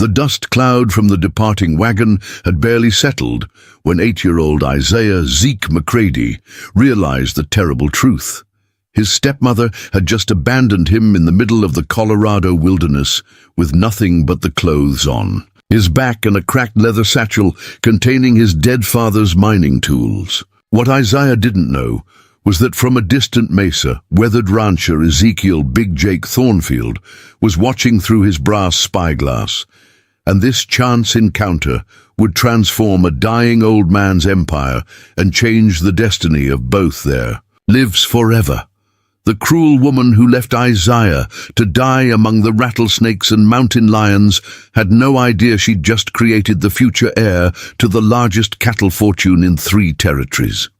The dust cloud from the departing wagon had barely settled when 8-year-old Isaiah Zeke McCready realized the terrible truth. His stepmother had just abandoned him in the middle of the Colorado wilderness with nothing but the clothes on, his back and a cracked leather satchel containing his dead father's mining tools. What Isaiah didn't know was that from a distant mesa, weathered rancher Ezekiel Big Jake Thornfield was watching through his brass spyglass, and this chance encounter would transform a dying old man's empire and change the destiny of both their lives forever. The cruel woman who left Isaiah to die among the rattlesnakes and mountain lions had no idea she'd just created the future heir to the largest cattle fortune in 3 territories.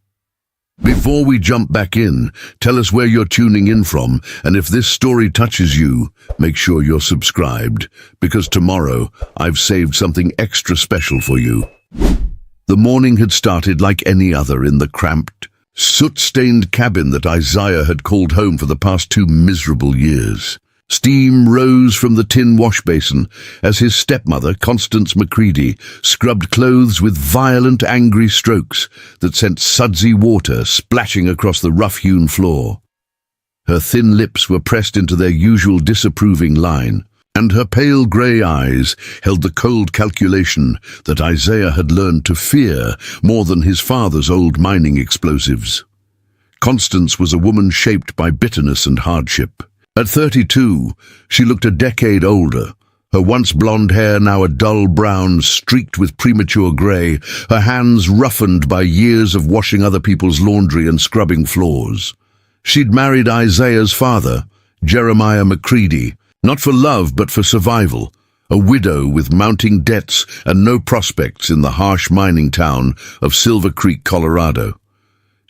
Before we jump back in, tell us where you're tuning in from, and if this story touches you, make sure you're subscribed, because tomorrow I've saved something extra special for you. The morning had started like any other in the cramped, soot-stained cabin that Isaiah had called home for the past 2 miserable years. Steam rose from the tin wash basin as his stepmother, Constance McCready, scrubbed clothes with violent, angry strokes that sent sudsy water splashing across the rough-hewn floor. Her thin lips were pressed into their usual disapproving line, and her pale grey eyes held the cold calculation that Isaiah had learned to fear more than his father's old mining explosives. Constance was a woman shaped by bitterness and hardship. At 32, she looked a decade older, her once blonde hair now a dull brown streaked with premature grey, her hands roughened by years of washing other people's laundry and scrubbing floors. She'd married Isaiah's father, Jeremiah McCready, not for love but for survival, a widow with mounting debts and no prospects in the harsh mining town of Silver Creek, Colorado.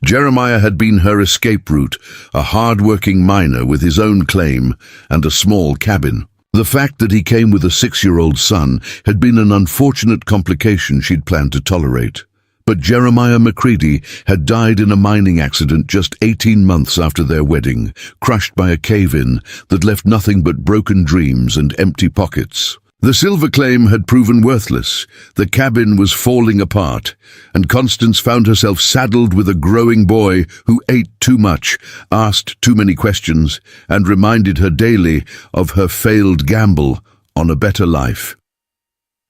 Jeremiah had been her escape route, a hard-working miner with his own claim and a small cabin. The fact that he came with a 6-year-old son had been an unfortunate complication she'd planned to tolerate. But Jeremiah McCready had died in a mining accident just 18 months after their wedding, crushed by a cave-in that left nothing but broken dreams and empty pockets. The silver claim had proven worthless, the cabin was falling apart, and Constance found herself saddled with a growing boy who ate too much, asked too many questions, and reminded her daily of her failed gamble on a better life.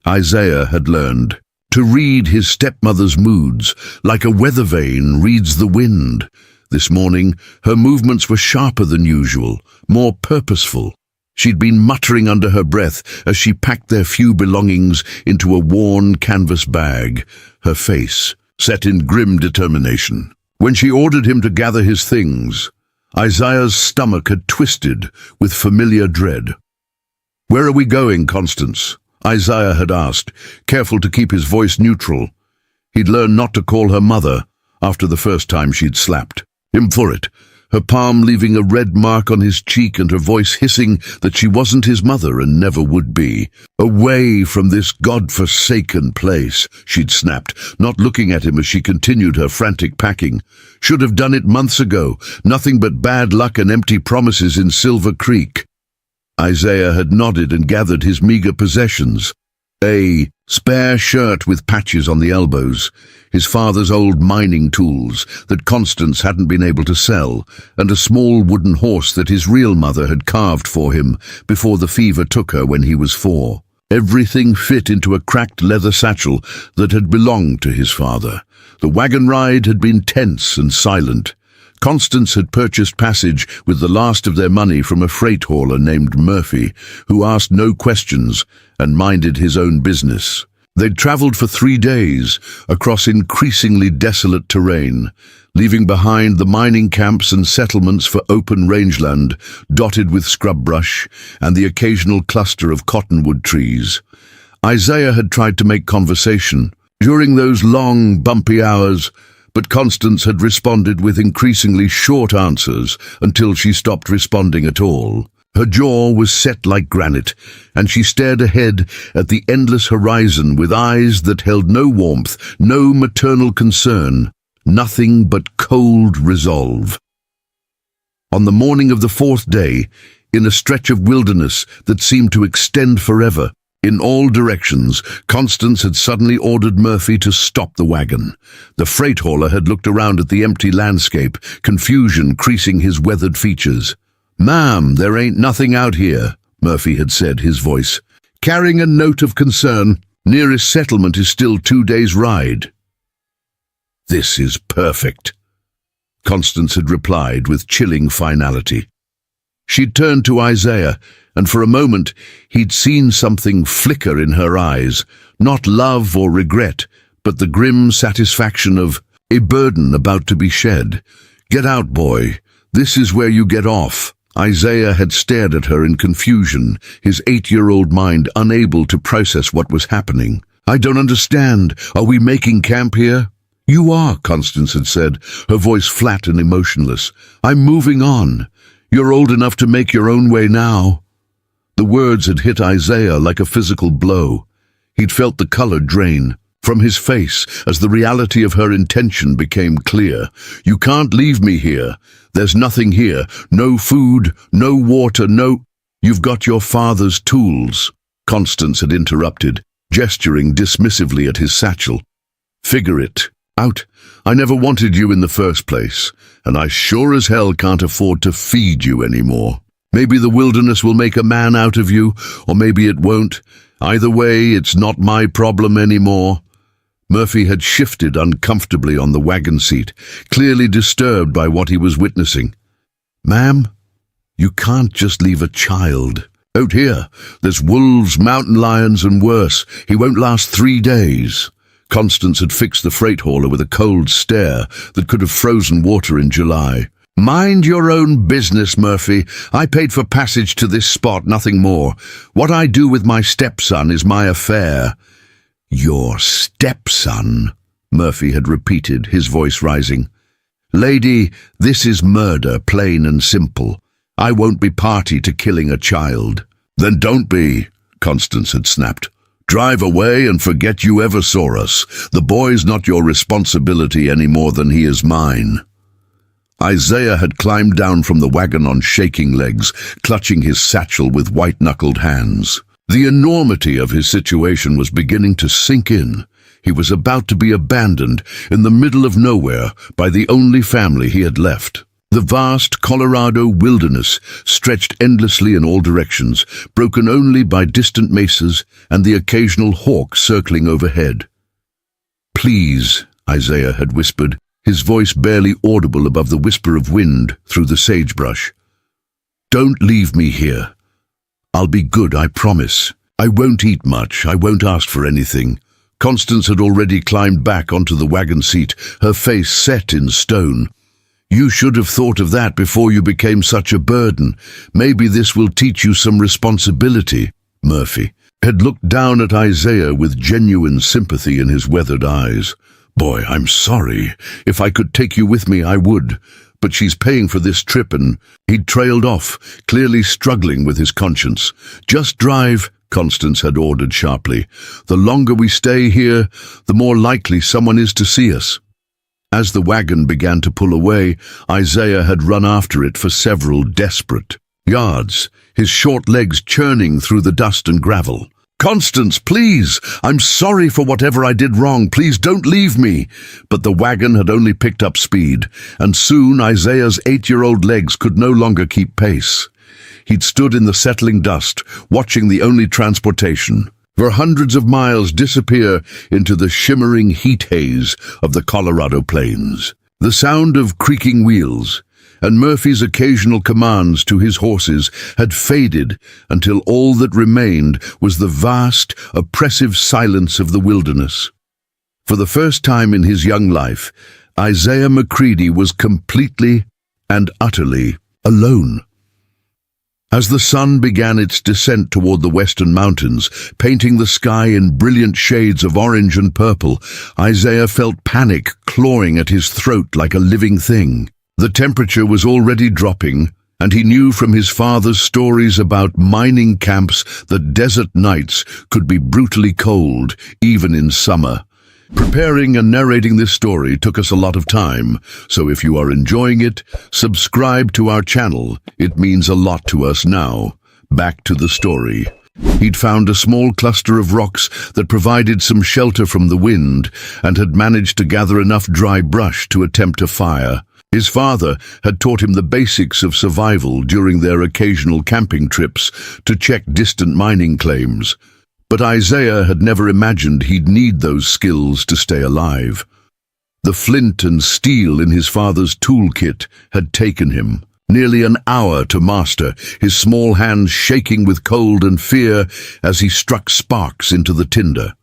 Isaiah had learned to read his stepmother's moods like a weather vane reads the wind. This morning, her movements were sharper than usual, more purposeful. She'd been muttering under her breath as she packed their few belongings into a worn canvas bag, her face set in grim determination. When she ordered him to gather his things, Isaiah's stomach had twisted with familiar dread. "Where are we going, Constance?" Isaiah had asked, careful to keep his voice neutral. He'd learned not to call her mother after the first time she'd slapped him for it, her palm leaving a red mark on his cheek and her voice hissing that she wasn't his mother and never would be. "Away from this God-forsaken place," she'd snapped, not looking at him as she continued her frantic packing. "Should have done it months ago. Nothing but bad luck and empty promises in Silver Creek." Isaiah had nodded and gathered his meager possessions. A spare shirt with patches on the elbows, his father's old mining tools that Constance hadn't been able to sell, and a small wooden horse that his real mother had carved for him before the fever took her when he was 4. Everything fit into a cracked leather satchel that had belonged to his father. The wagon ride had been tense and silent. Constance had purchased passage with the last of their money from a freight hauler named Murphy, who asked no questions and minded his own business. They'd traveled for 3 days across increasingly desolate terrain, leaving behind the mining camps and settlements for open rangeland dotted with scrub brush and the occasional cluster of cottonwood trees. Isaiah had tried to make conversation during those long, bumpy hours, but Constance had responded with increasingly short answers until she stopped responding at all. Her jaw was set like granite, and she stared ahead at the endless horizon with eyes that held no warmth, no maternal concern, nothing but cold resolve. On the morning of the 4th day, in a stretch of wilderness that seemed to extend forever, In all directions, Constance had suddenly ordered Murphy to stop the wagon. The freight hauler had looked around at the empty landscape, confusion creasing his weathered features. "Ma'am, there ain't nothing out here," Murphy had said, his voice carrying a note of concern. "Nearest settlement is still 2 days' ride." "This is perfect," Constance had replied with chilling finality. She'd turned to Isaiah, and for a moment he'd seen something flicker in her eyes, not love or regret, but the grim satisfaction of a burden about to be shed. "Get out, boy. This is where you get off." Isaiah had stared at her in confusion, his 8-year-old mind unable to process what was happening. "I don't understand. Are we making camp here?" "You are," Constance had said, her voice flat and emotionless. "I'm moving on. You're old enough to make your own way now." The words had hit Isaiah like a physical blow. He'd felt the color drain from his face as the reality of her intention became clear. "You can't leave me here. There's nothing here. No food, no water, no—" "You've got your father's tools," Constance had interrupted, gesturing dismissively at his satchel. "Figure it out. I never wanted you in the first place, and I sure as hell can't afford to feed you anymore. Maybe the wilderness will make a man out of you, or maybe it won't. Either way, it's not my problem anymore." Murphy had shifted uncomfortably on the wagon seat, clearly disturbed by what he was witnessing. "Ma'am, you can't just leave a child out here. There's wolves, mountain lions, and worse. He won't last 3 days. Constance had fixed the freight hauler with a cold stare that could have frozen water in July. "Mind your own business, Murphy. I paid for passage to this spot, nothing more. What I do with my stepson is my affair." "Your stepson," Murphy had repeated, his voice rising. "Lady, this is murder, plain and simple. I won't be party to killing a child." "Then don't be," Constance had snapped. "Drive away and forget you ever saw us. The boy's not your responsibility any more than he is mine." Isaiah had climbed down from the wagon on shaking legs, clutching his satchel with white-knuckled hands. The enormity of his situation was beginning to sink in. He was about to be abandoned in the middle of nowhere by the only family he had left. The vast Colorado wilderness stretched endlessly in all directions, broken only by distant mesas and the occasional hawk circling overhead. "Please," Isaiah had whispered, his voice barely audible above the whisper of wind through the sagebrush. "Don't leave me here. I'll be good, I promise. I won't eat much. I won't ask for anything." Constance had already climbed back onto the wagon seat, her face set in stone. "You should have thought of that before you became such a burden. Maybe this will teach you some responsibility." Murphy had looked down at Isaiah with genuine sympathy in his weathered eyes. "Boy, I'm sorry. If I could take you with me, I would. But she's paying for this trip," and he'd trailed off, clearly struggling with his conscience. "Just drive," Constance had ordered sharply. "The longer we stay here, the more likely someone is to see us." As the wagon began to pull away, Isaiah had run after it for several desperate yards, his short legs churning through the dust and gravel. "Constance, please! I'm sorry for whatever I did wrong. Please don't leave me." But the wagon had only picked up speed, and soon Isaiah's 8-year-old legs could no longer keep pace. He'd stood in the settling dust, watching the only transportation for hundreds of miles disappear into the shimmering heat haze of the Colorado plains. The sound of creaking wheels and Murphy's occasional commands to his horses had faded until all that remained was the vast, oppressive silence of the wilderness. For the first time in his young life, Isaiah McCready was completely and utterly alone. As the sun began its descent toward the western mountains, painting the sky in brilliant shades of orange and purple, Isaiah felt panic clawing at his throat like a living thing. The temperature was already dropping, and he knew from his father's stories about mining camps that desert nights could be brutally cold, even in summer. Preparing and narrating this story took us a lot of time, so if you are enjoying it, subscribe to our channel. It means a lot to us now. Back to the story. He'd found a small cluster of rocks that provided some shelter from the wind and had managed to gather enough dry brush to attempt a fire. His father had taught him the basics of survival during their occasional camping trips to check distant mining claims. But Isaiah had never imagined he'd need those skills to stay alive. The flint and steel in his father's toolkit had taken him nearly an hour to master, his small hands shaking with cold and fear as he struck sparks into the tinder.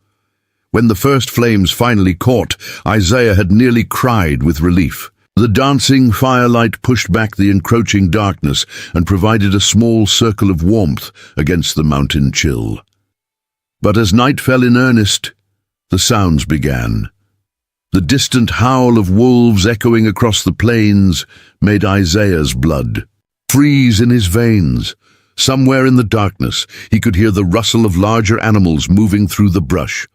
When the first flames finally caught, Isaiah had nearly cried with relief. The dancing firelight pushed back the encroaching darkness and provided a small circle of warmth against the mountain chill. But as night fell in earnest, the sounds began. The distant howl of wolves echoing across the plains made Isaiah's blood freeze in his veins. Somewhere in the darkness, he could hear the rustle of larger animals moving through the brush.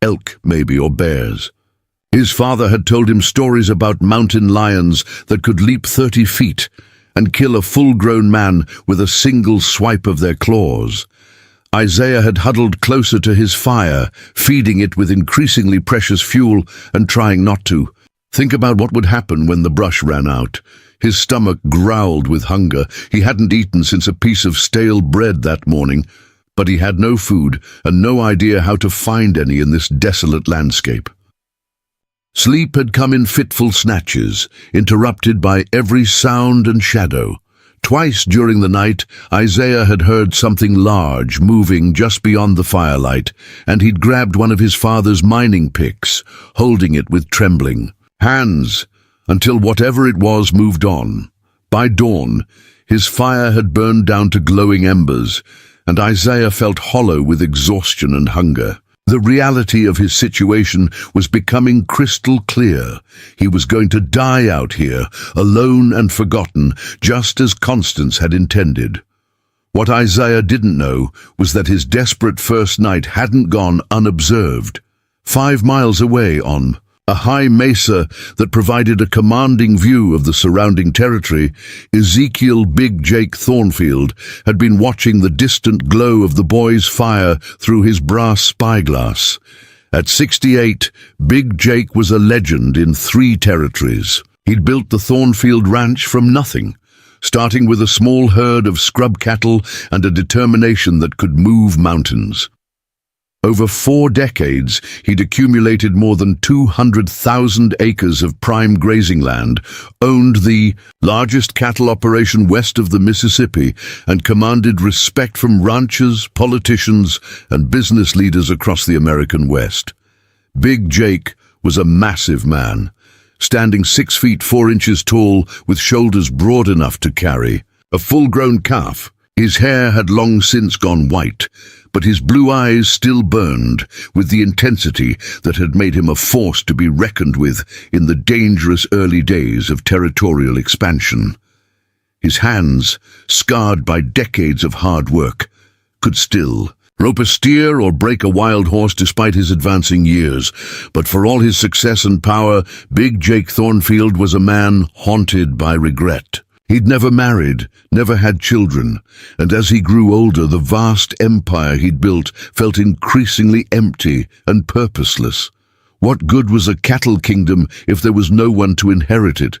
Elk, maybe, or bears. His father had told him stories about mountain lions that could leap 30 feet and kill a full-grown man with a single swipe of their claws. Isaiah had huddled closer to his fire, feeding it with increasingly precious fuel and trying not to think about what would happen when the brush ran out. His stomach growled with hunger. He hadn't eaten since a piece of stale bread that morning, but he had no food and no idea how to find any in this desolate landscape. Sleep had come in fitful snatches, interrupted by every sound and shadow. Twice during the night, Isaiah had heard something large moving just beyond the firelight, and he'd grabbed one of his father's mining picks, holding it with trembling hands, until whatever it was moved on. By dawn, his fire had burned down to glowing embers, and Isaiah felt hollow with exhaustion and hunger. The reality of his situation was becoming crystal clear. He was going to die out here, alone and forgotten, just as Constance had intended. What Isaiah didn't know was that his desperate first night hadn't gone unobserved. 5 miles away on a high mesa that provided a commanding view of the surrounding territory, Ezekiel Big Jake Thornfield had been watching the distant glow of the boy's fire through his brass spyglass. At 68, Big Jake was a legend in 3 territories. He'd built the Thornfield Ranch from nothing, starting with a small herd of scrub cattle and a determination that could move mountains. Over 4 decades, he'd accumulated more than 200,000 acres of prime grazing land, owned the largest cattle operation west of the Mississippi, and commanded respect from ranchers, politicians, and business leaders across the American West. Big Jake was a massive man, standing 6 feet 4 inches tall with shoulders broad enough to carry a full-grown calf. His hair had long since gone white, but his blue eyes still burned with the intensity that had made him a force to be reckoned with in the dangerous early days of territorial expansion. His hands, scarred by decades of hard work, could still rope a steer or break a wild horse despite his advancing years, but for all his success and power, Big Jake Thornfield was a man haunted by regret. He'd never married, never had children, and as he grew older, the vast empire he'd built felt increasingly empty and purposeless. What good was a cattle kingdom if there was no one to inherit it?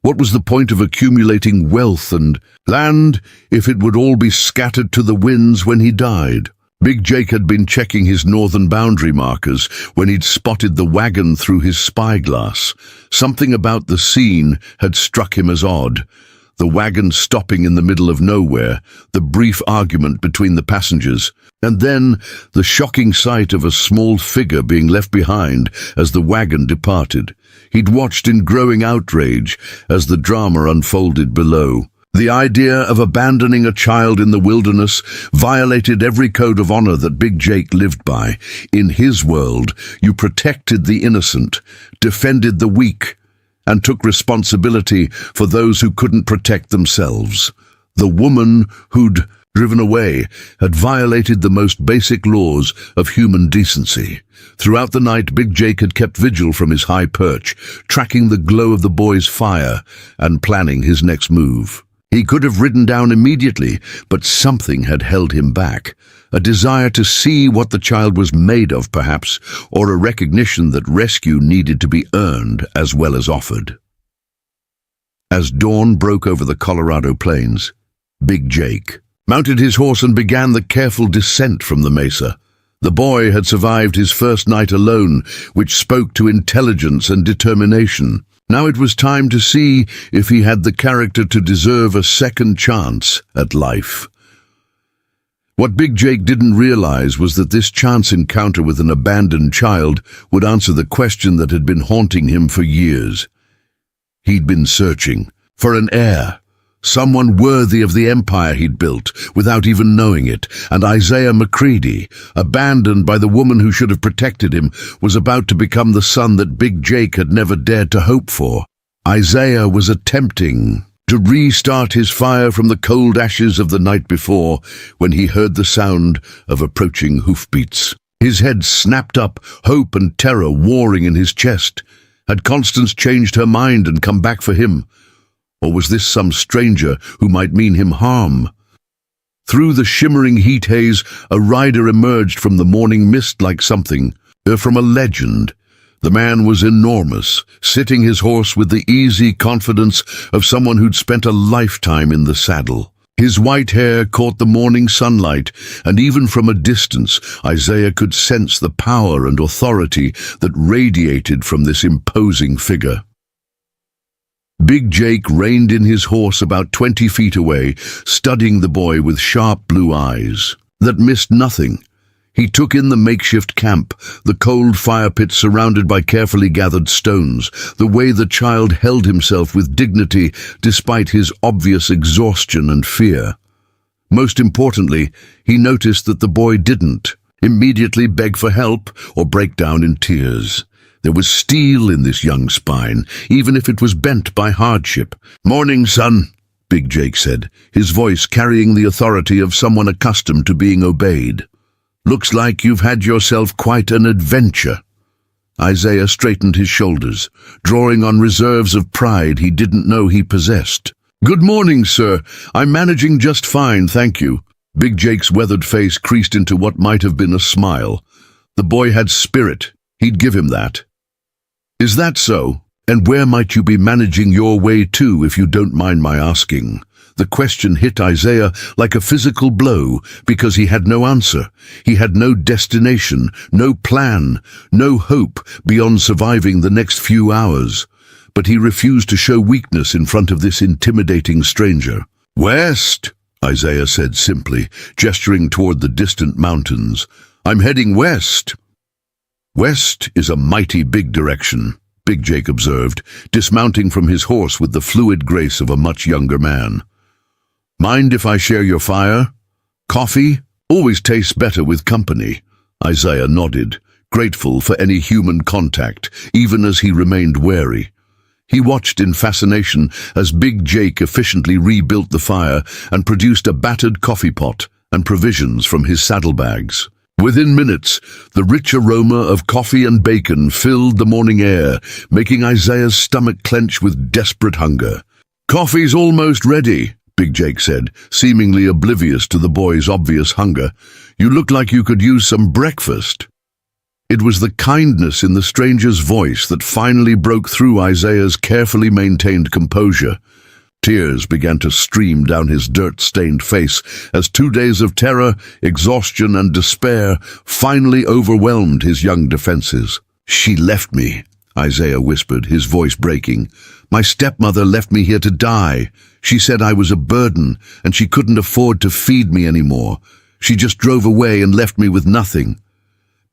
What was the point of accumulating wealth and land if it would all be scattered to the winds when he died? Big Jake had been checking his northern boundary markers when he'd spotted the wagon through his spyglass. Something about the scene had struck him as odd. The wagon stopping in the middle of nowhere, the brief argument between the passengers, and then the shocking sight of a small figure being left behind as the wagon departed. He'd watched in growing outrage as the drama unfolded below. The idea of abandoning a child in the wilderness violated every code of honor that Big Jake lived by. In his world, you protected the innocent, defended the weak, and took responsibility for those who couldn't protect themselves. The woman who'd driven away had violated the most basic laws of human decency. Throughout the night, Big Jake had kept vigil from his high perch, tracking the glow of the boy's fire and planning his next move. He could have ridden down immediately, but something had held him back. A desire to see what the child was made of, perhaps, or a recognition that rescue needed to be earned as well as offered. As dawn broke over the Colorado plains, Big Jake mounted his horse and began the careful descent from the mesa. The boy had survived his first night alone, which spoke to intelligence and determination. Now it was time to see if he had the character to deserve a second chance at life. What Big Jake didn't realize was that this chance encounter with an abandoned child would answer the question that had been haunting him for years. He'd been searching for an heir, someone worthy of the empire he'd built without even knowing it, and Isaiah McCready, abandoned by the woman who should have protected him, was about to become the son that Big Jake had never dared to hope for. Isaiah was attempting to restart his fire from the cold ashes of the night before when he heard the sound of approaching hoofbeats. His head snapped up, hope and terror warring in his chest. Had Constance changed her mind and come back for him? Or was this some stranger who might mean him harm? Through the shimmering heat haze, a rider emerged from the morning mist like something, from a legend. The man was enormous, sitting his horse with the easy confidence of someone who'd spent a lifetime in the saddle. His white hair caught the morning sunlight, and even from a distance, Isaiah could sense the power and authority that radiated from this imposing figure. Big Jake reined in his horse about 20 feet away, studying the boy with sharp blue eyes that missed nothing. He took in the makeshift camp, the cold fire pit surrounded by carefully gathered stones, the way the child held himself with dignity despite his obvious exhaustion and fear. Most importantly, he noticed that the boy didn't immediately beg for help or break down in tears. There was steel in this young spine, even if it was bent by hardship. "Morning, son," Big Jake said, his voice carrying the authority of someone accustomed to being obeyed. "Looks like you've had yourself quite an adventure." Isaiah straightened his shoulders, drawing on reserves of pride he didn't know he possessed. "Good morning, sir. I'm managing just fine, thank you." Big Jake's weathered face creased into what might have been a smile. The boy had spirit. He'd give him that. "Is that so? And where might you be managing your way to, if you don't mind my asking?" The question hit Isaiah like a physical blow because he had no answer. He had no destination, no plan, no hope beyond surviving the next few hours. But he refused to show weakness in front of this intimidating stranger. "West," Isaiah said simply, gesturing toward the distant mountains. "I'm heading west." "West is a mighty big direction," Big Jake observed, dismounting from his horse with the fluid grace of a much younger man. "Mind if I share your fire? Coffee always tastes better with company." Isaiah nodded, grateful for any human contact, even as he remained wary. He watched in fascination as Big Jake efficiently rebuilt the fire and produced a battered coffee pot and provisions from his saddlebags. Within minutes, the rich aroma of coffee and bacon filled the morning air, making Isaiah's stomach clench with desperate hunger. "Coffee's almost ready," Big Jake said, seemingly oblivious to the boy's obvious hunger. "You look like you could use some breakfast." It was the kindness in the stranger's voice that finally broke through Isaiah's carefully maintained composure. Tears began to stream down his dirt-stained face as 2 days of terror, exhaustion, and despair finally overwhelmed his young defenses. "She left me," Isaiah whispered, his voice breaking. "My stepmother left me here to die. She said I was a burden, and she couldn't afford to feed me anymore. She just drove away and left me with nothing."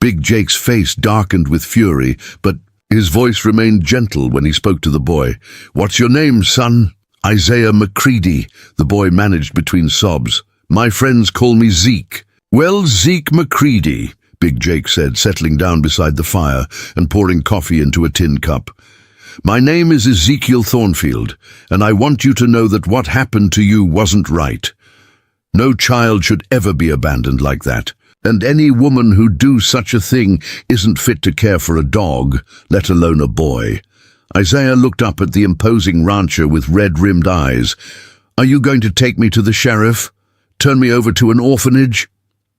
Big Jake's face darkened with fury, but his voice remained gentle when he spoke to the boy. "What's your name, son?" "Isaiah McCready," the boy managed between sobs. "My friends call me Zeke." "Well, Zeke McCready," Big Jake said, settling down beside the fire and pouring coffee into a tin cup. "My name is Ezekiel Thornfield, and I want you to know that what happened to you wasn't right. No child should ever be abandoned like that, and any woman who'd do such a thing isn't fit to care for a dog, let alone a boy." Isaiah looked up at the imposing rancher with red-rimmed eyes. "Are you going to take me to the sheriff? Turn me over to an orphanage?"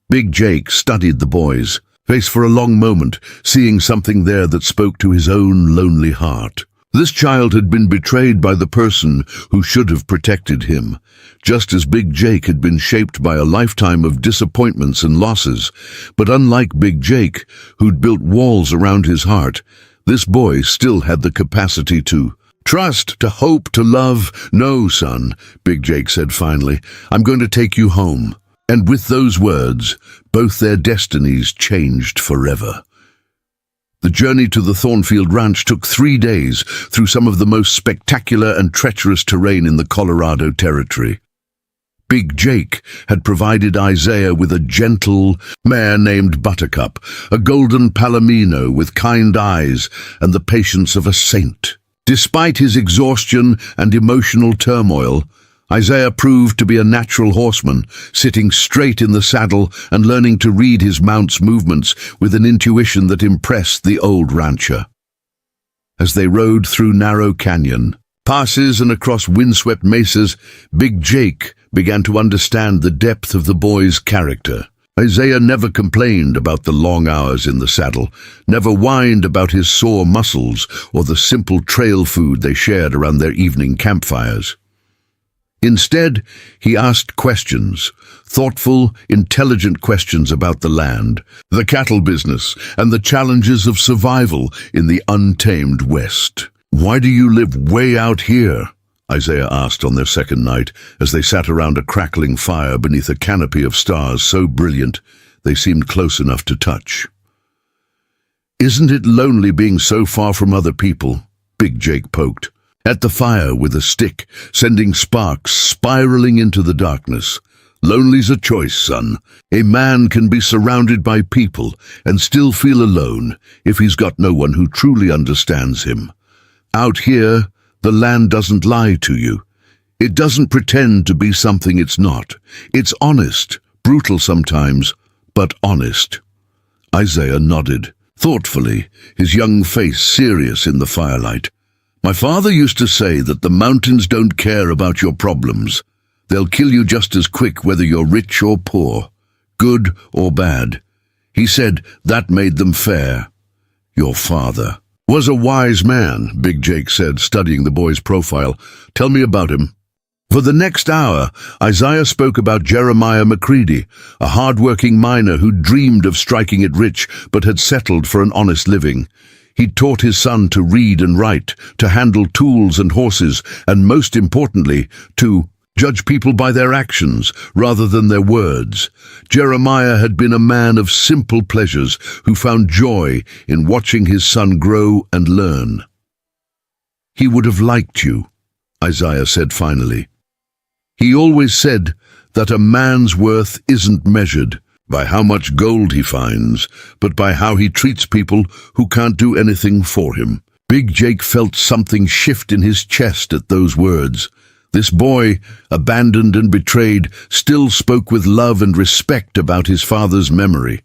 Big Jake studied the boys, face for a long moment, seeing something there that spoke to his own lonely heart. This child had been betrayed by the person who should have protected him, just as Big Jake had been shaped by a lifetime of disappointments and losses. But unlike Big Jake, who'd built walls around his heart, this boy still had the capacity to trust, to hope, to love. "No, son," Big Jake said finally, "I'm going to take you home." And with those words, both their destinies changed forever. The journey to the Thornfield Ranch took 3 days through some of the most spectacular and treacherous terrain in the Colorado Territory. Big Jake had provided Isaiah with a gentle mare named Buttercup, a golden palomino with kind eyes and the patience of a saint. Despite his exhaustion and emotional turmoil, Isaiah proved to be a natural horseman, sitting straight in the saddle and learning to read his mount's movements with an intuition that impressed the old rancher. As they rode through narrow canyon, passes and across windswept mesas, Big Jake began to understand the depth of the boy's character. Isaiah never complained about the long hours in the saddle, never whined about his sore muscles or the simple trail food they shared around their evening campfires. Instead, he asked questions, thoughtful, intelligent questions about the land, the cattle business, and the challenges of survival in the untamed West. "Why do you live way out here?" Isaiah asked on their second night, as they sat around a crackling fire beneath a canopy of stars so brilliant they seemed close enough to touch. "Isn't it lonely being so far from other people?" Big Jake poked at the fire with a stick, sending sparks spiraling into the darkness. "Lonely's a choice, son. A man can be surrounded by people and still feel alone if he's got no one who truly understands him. Out here, the land doesn't lie to you. It doesn't pretend to be something it's not. It's honest, brutal sometimes, but honest." Isaiah nodded, thoughtfully, his young face serious in the firelight. "My father used to say that the mountains don't care about your problems. They'll kill you just as quick whether you're rich or poor, good or bad. He said that made them fair. Your father was a wise man," Big Jake said, studying the boy's profile. "Tell me about him." For the next hour, Isaiah spoke about Jeremiah McCready, a hard-working miner who dreamed of striking it rich but had settled for an honest living. He'd taught his son to read and write, to handle tools and horses, and most importantly, to judge people by their actions rather than their words. Jeremiah had been a man of simple pleasures who found joy in watching his son grow and learn. "He would have liked you," Isaiah said finally. "He always said that a man's worth isn't measured by how much gold he finds, but by how he treats people who can't do anything for him." Big Jake felt something shift in his chest at those words. This boy, abandoned and betrayed, still spoke with love and respect about his father's memory.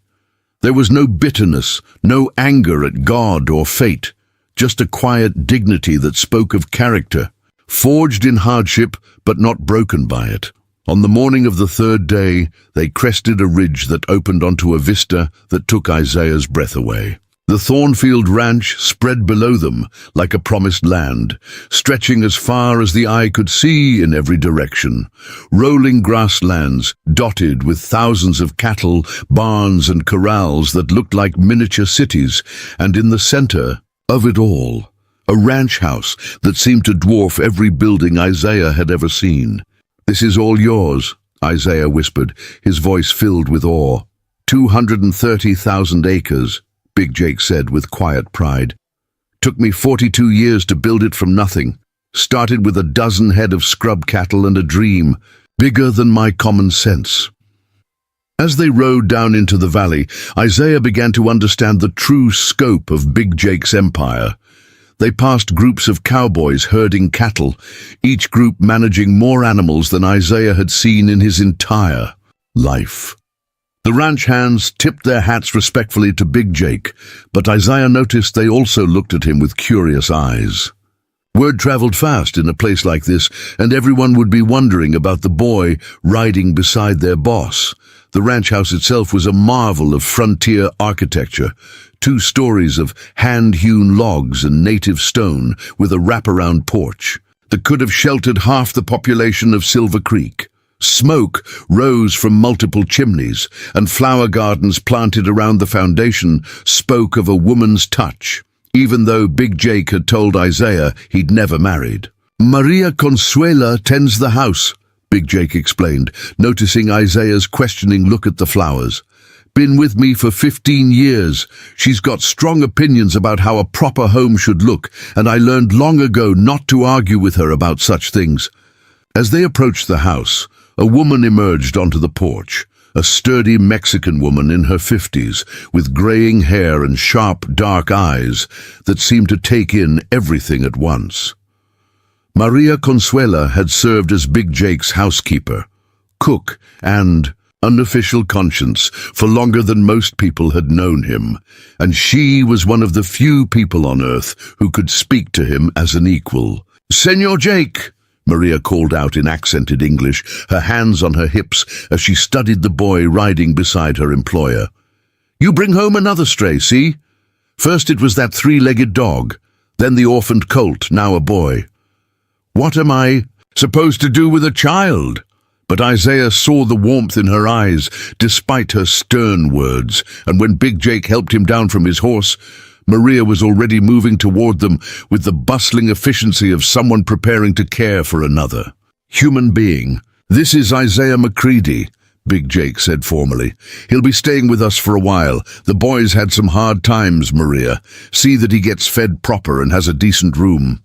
There was no bitterness, no anger at God or fate, just a quiet dignity that spoke of character, forged in hardship but not broken by it. On the morning of the third day, they crested a ridge that opened onto a vista that took Isaiah's breath away. The Thornfield Ranch spread below them like a promised land, stretching as far as the eye could see in every direction. Rolling grasslands dotted with thousands of cattle, barns and corrals that looked like miniature cities, and in the center of it all, a ranch house that seemed to dwarf every building Isaiah had ever seen. "This is all yours," Isaiah whispered, his voice filled with awe. 230,000 acres, Big Jake said with quiet pride. "Took me 42 years to build it from nothing. Started with a dozen head of scrub cattle and a dream, bigger than my common sense." As they rode down into the valley, Isaiah began to understand the true scope of Big Jake's empire. They passed groups of cowboys herding cattle, each group managing more animals than Isaiah had seen in his entire life. The ranch hands tipped their hats respectfully to Big Jake, but Isaiah noticed they also looked at him with curious eyes. Word traveled fast in a place like this, and everyone would be wondering about the boy riding beside their boss. The ranch house itself was a marvel of frontier architecture, 2 stories of hand-hewn logs and native stone with a wraparound porch that could have sheltered half the population of Silver Creek. Smoke rose from multiple chimneys, and flower gardens planted around the foundation spoke of a woman's touch, even though Big Jake had told Isaiah he'd never married. "Maria Consuela tends the house," Big Jake explained, noticing Isaiah's questioning look at the flowers. "Been with me for 15 years. She's got strong opinions about how a proper home should look, and I learned long ago not to argue with her about such things." As they approached the house, a woman emerged onto the porch, a sturdy Mexican woman in her 50s, with graying hair and sharp, dark eyes that seemed to take in everything at once. Maria Consuela had served as Big Jake's housekeeper, cook, and unofficial conscience for longer than most people had known him, and she was one of the few people on earth who could speak to him as an equal. "Senor Jake," Maria called out in accented English, her hands on her hips as she studied the boy riding beside her employer. "You bring home another stray, see? First it was that 3-legged dog, then the orphaned colt, now a boy. What am I supposed to do with a child?" But Isaiah saw the warmth in her eyes, despite her stern words, and when Big Jake helped him down from his horse, Maria was already moving toward them with the bustling efficiency of someone preparing to care for another human being. "This is Isaiah McCready," Big Jake said formally. "He'll be staying with us for a while. The boy's had some hard times, Maria. See that he gets fed proper and has a decent room."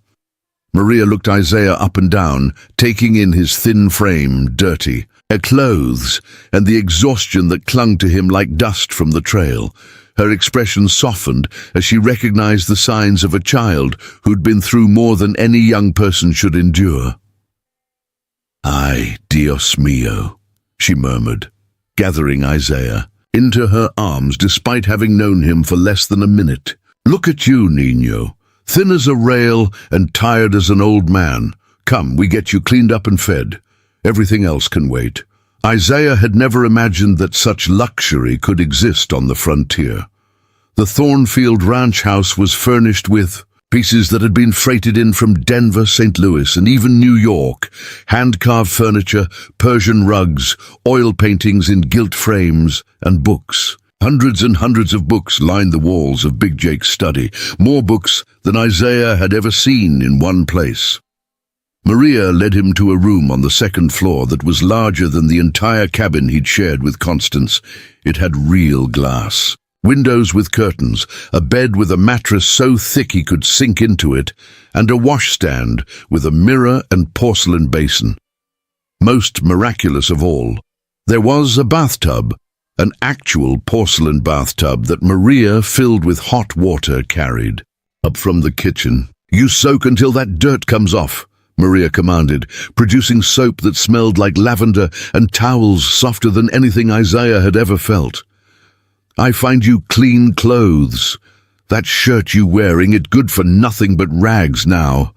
Maria looked Isaiah up and down, taking in his thin frame, dirty, her clothes, and the exhaustion that clung to him like dust from the trail. Her expression softened as she recognized the signs of a child who'd been through more than any young person should endure. "Ay, Dios mío," she murmured, gathering Isaiah into her arms despite having known him for less than a minute. "Look at you, Niño. Thin as a rail and tired as an old man. Come, we get you cleaned up and fed. Everything else can wait." Isaiah had never imagined that such luxury could exist on the frontier. The Thornfield Ranch house was furnished with pieces that had been freighted in from Denver, St. Louis, and even New York, hand-carved furniture, Persian rugs, oil paintings in gilt frames, and books. Hundreds and hundreds of books lined the walls of Big Jake's study, more books than Isaiah had ever seen in one place. Maria led him to a room on the 2nd floor that was larger than the entire cabin he'd shared with Constance. It had real glass, windows with curtains, a bed with a mattress so thick he could sink into it, and a washstand with a mirror and porcelain basin. Most miraculous of all, there was a bathtub, an actual porcelain bathtub that Maria, filled with hot water, carried up from the kitchen. "You soak until that dirt comes off," Maria commanded, producing soap that smelled like lavender and towels softer than anything Isaiah had ever felt. "I find you clean clothes. That shirt you wearing, it good for nothing but rags now."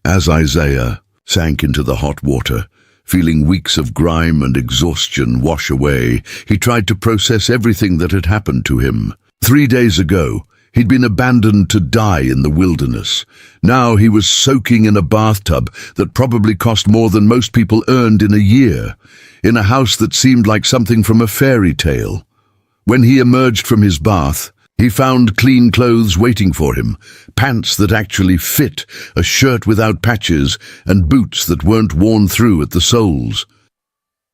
As Isaiah sank into the hot water, feeling weeks of grime and exhaustion wash away, he tried to process everything that had happened to him. 3 days ago, he'd been abandoned to die in the wilderness. Now he was soaking in a bathtub that probably cost more than most people earned in a year, in a house that seemed like something from a fairy tale. When he emerged from his bath, he found clean clothes waiting for him, pants that actually fit, a shirt without patches, and boots that weren't worn through at the soles.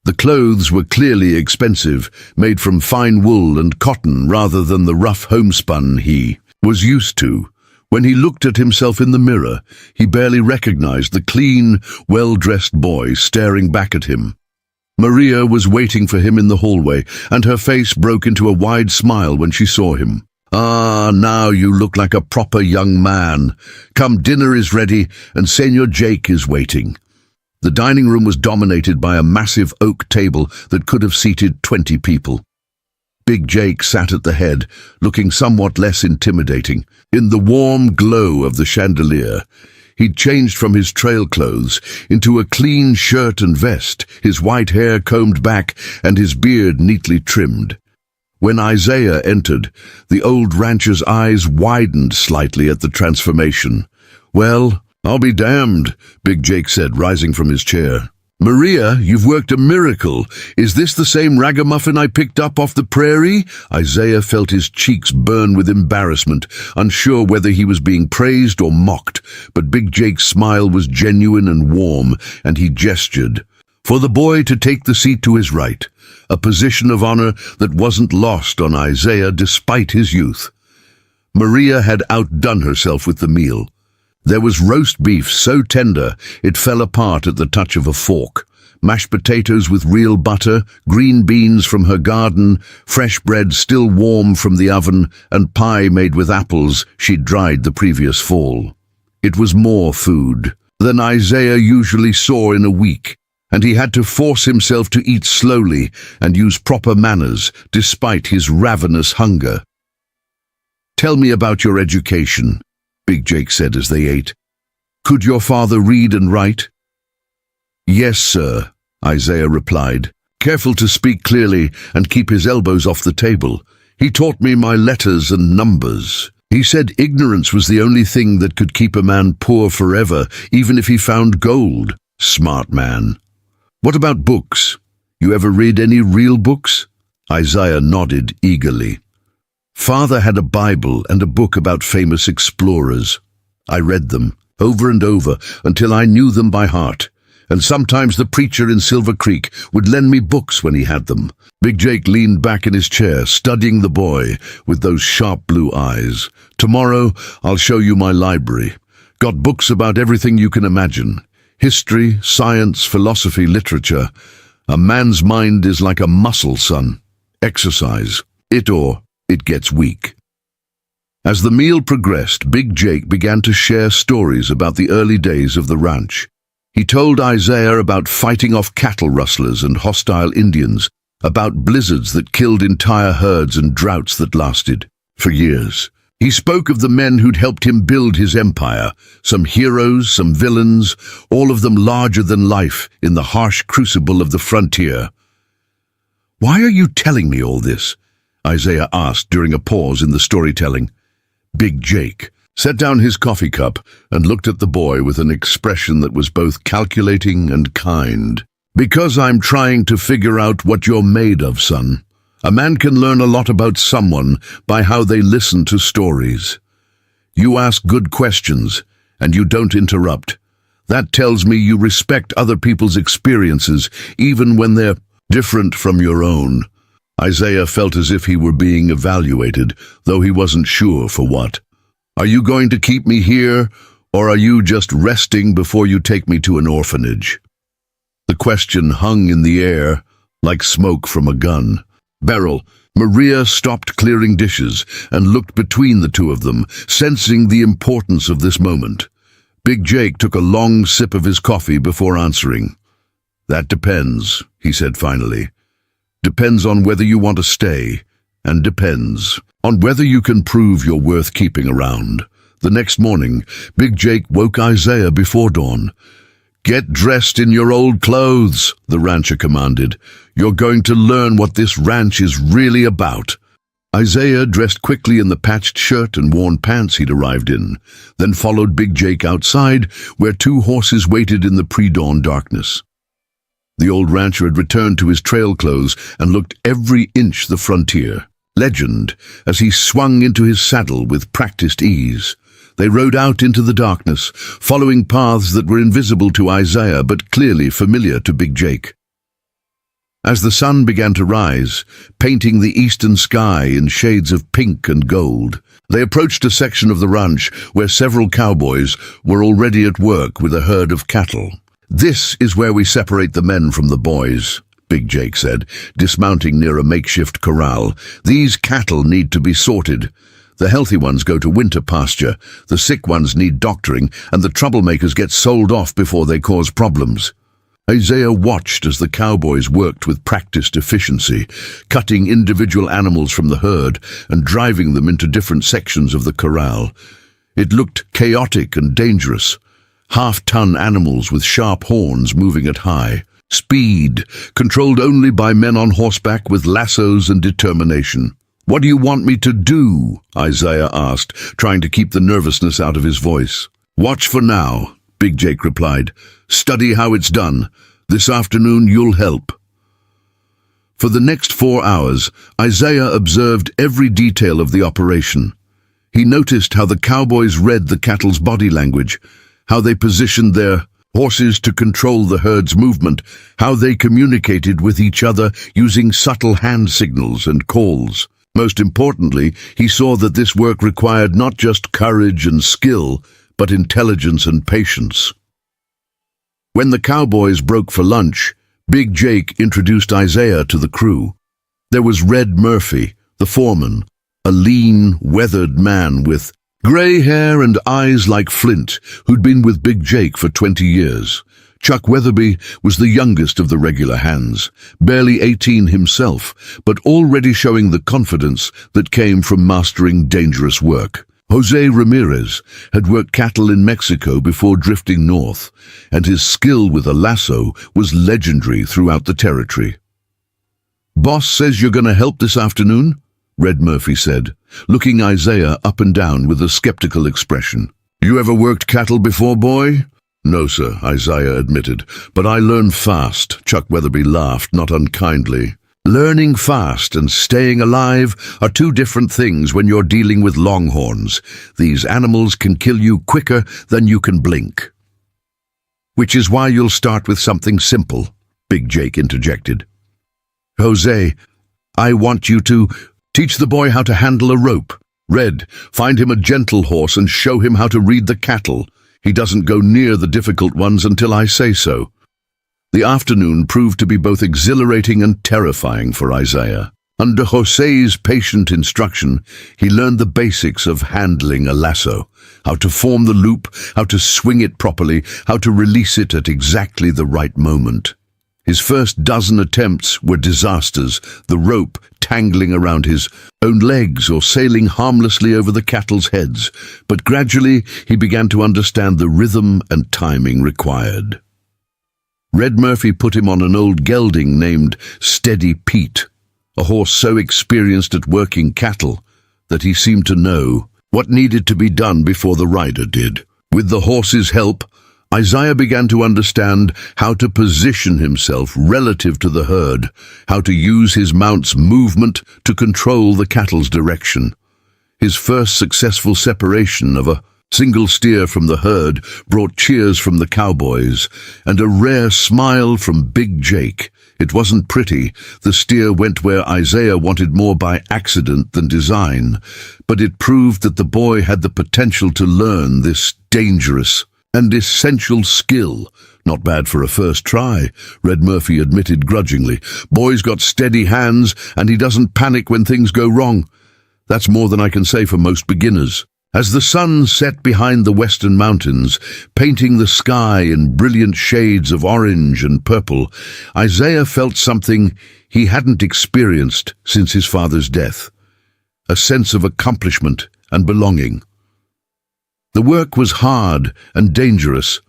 The clothes were clearly expensive, made from fine wool and cotton rather than the rough homespun he was used to. When he looked at himself in the mirror, he barely recognized the clean, well-dressed boy staring back at him. Maria was waiting for him in the hallway, and her face broke into a wide smile when she saw him. "Ah, now you look like a proper young man. Come, dinner is ready, and Senor Jake is waiting." The dining room was dominated by a massive oak table that could have seated 20 people. Big Jake sat at the head, looking somewhat less intimidating. In the warm glow of the chandelier, He'd changed from his trail clothes into a clean shirt and vest, his white hair combed back and his beard neatly trimmed. When Isaiah entered, the old rancher's eyes widened slightly at the transformation. "Well, I'll be damned," Big Jake said, rising from his chair. "Maria, you've worked a miracle. Is this the same ragamuffin I picked up off the prairie?" Isaiah felt his cheeks burn with embarrassment, unsure whether he was being praised or mocked, but Big Jake's smile was genuine and warm, and he gestured for the boy to take the seat to his right, a position of honor that wasn't lost on Isaiah despite his youth. Maria had outdone herself with the meal. There was roast beef so tender it fell apart at the touch of a fork, mashed potatoes with real butter, green beans from her garden, fresh bread still warm from the oven, and pie made with apples she'd dried the previous fall. It was more food than Isaiah usually saw in a week, and he had to force himself to eat slowly and use proper manners despite his ravenous hunger. "Tell me about your education," Big Jake said as they ate. "Could your father read and write?" "Yes, sir," Isaiah replied, careful to speak clearly and keep his elbows off the table. "He taught me my letters and numbers. He said ignorance was the only thing that could keep a man poor forever, even if he found gold. Smart man." "What about books? You ever read any real books?" Isaiah nodded eagerly. "Father had a Bible and a book about famous explorers. I read them over and over until I knew them by heart, and sometimes the preacher in Silver Creek would lend me books when he had them." Big Jake leaned back in his chair, studying the boy with those sharp blue eyes. "Tomorrow I'll show you my library. Got books about everything you can imagine. History, science, philosophy, literature. A man's mind is like a muscle, son. Exercise it or it gets weak." As the meal progressed, Big Jake began to share stories about the early days of the ranch. He told Isaiah about fighting off cattle rustlers and hostile Indians, about blizzards that killed entire herds and droughts that lasted for years. He spoke of the men who'd helped him build his empire, some heroes, some villains, all of them larger than life in the harsh crucible of the frontier. "Why are you telling me all this?" Isaiah asked during a pause in the storytelling. Big Jake set down his coffee cup and looked at the boy with an expression that was both calculating and kind. "Because I'm trying to figure out what you're made of, son. A man can learn a lot about someone by how they listen to stories. You ask good questions, and you don't interrupt. That tells me you respect other people's experiences, even when they're different from your own." Isaiah felt as if he were being evaluated, though he wasn't sure for what. "Are you going to keep me here, or are you just resting before you take me to an orphanage?" The question hung in the air like smoke from a gun. Beryl, Maria stopped clearing dishes and looked between the two of them, sensing the importance of this moment. Big Jake took a long sip of his coffee before answering. "That depends," he said finally. "Depends on whether you want to stay, and depends on whether you can prove you're worth keeping around." The next morning, Big Jake woke Isaiah before dawn. "Get dressed in your old clothes," the rancher commanded. "You're going to learn what this ranch is really about." Isaiah dressed quickly in the patched shirt and worn pants he'd arrived in, then followed Big Jake outside, where two horses waited in the pre-dawn darkness. The old rancher had returned to his trail clothes and looked every inch the frontier. Legend, as he swung into his saddle with practiced ease. They rode out into the darkness, following paths that were invisible to Isaiah but clearly familiar to Big Jake. As the sun began to rise, painting the eastern sky in shades of pink and gold, they approached a section of the ranch where several cowboys were already at work with a herd of cattle. "This is where we separate the men from the boys," Big Jake said, dismounting near a makeshift corral. "These cattle need to be sorted. The healthy ones go to winter pasture, the sick ones need doctoring, and the troublemakers get sold off before they cause problems." Isaiah watched as the cowboys worked with practiced efficiency, cutting individual animals from the herd and driving them into different sections of the corral. It looked chaotic and dangerous, half-ton animals with sharp horns moving at high speed, controlled only by men on horseback with lassos and determination. "What do you want me to do?" Isaiah asked, trying to keep the nervousness out of his voice. "Watch for now," Big Jake replied. "Study how it's done. This afternoon you'll help." For the next 4 hours, Isaiah observed every detail of the operation. He noticed how the cowboys read the cattle's body language, how they positioned their horses to control the herd's movement, how they communicated with each other using subtle hand signals and calls. Most importantly, he saw that this work required not just courage and skill, but intelligence and patience. When the cowboys broke for lunch, Big Jake introduced Isaiah to the crew. There was Red Murphy, the foreman, a lean, weathered man with gray hair and eyes like flint, who'd been with Big Jake for 20 years. Chuck Weatherby was the youngest of the regular hands, barely 18 himself, but already showing the confidence that came from mastering dangerous work. Jose Ramirez had worked cattle in Mexico before drifting north, and his skill with a lasso was legendary throughout the territory. "Boss says you're going to help this afternoon?" Red Murphy said, looking Isaiah up and down with a skeptical expression. "You ever worked cattle before, boy?" "No, sir," Isaiah admitted, "but I learn fast." Chuck Weatherby laughed, not unkindly. "Learning fast and staying alive are two different things when you're dealing with longhorns. These animals can kill you quicker than you can blink." "Which is why you'll start with something simple," Big Jake interjected. "Jose, I want you to teach the boy how to handle a rope. Red, find him a gentle horse and show him how to read the cattle. He doesn't go near the difficult ones until I say so." The afternoon proved to be both exhilarating and terrifying for Isaiah. Under Jose's patient instruction, he learned the basics of handling a lasso, how to form the loop, how to swing it properly, how to release it at exactly the right moment. His first dozen attempts were disasters, the rope tangling around his own legs or sailing harmlessly over the cattle's heads, but gradually he began to understand the rhythm and timing required. Red Murphy put him on an old gelding named Steady Pete, a horse so experienced at working cattle that he seemed to know what needed to be done before the rider did. With the horse's help, Isaiah began to understand how to position himself relative to the herd, how to use his mount's movement to control the cattle's direction. His first successful separation of a single steer from the herd brought cheers from the cowboys and a rare smile from Big Jake. It wasn't pretty. The steer went where Isaiah wanted more by accident than design, but it proved that the boy had the potential to learn this dangerous and essential skill. "Not bad for a first try," Red Murphy admitted grudgingly. "Boy's got steady hands and he doesn't panic when things go wrong. That's more than I can say for most beginners." As the sun set behind the western mountains, painting the sky in brilliant shades of orange and purple, Isaiah felt something he hadn't experienced since his father's death, a sense of accomplishment and belonging. The work was hard and dangerous,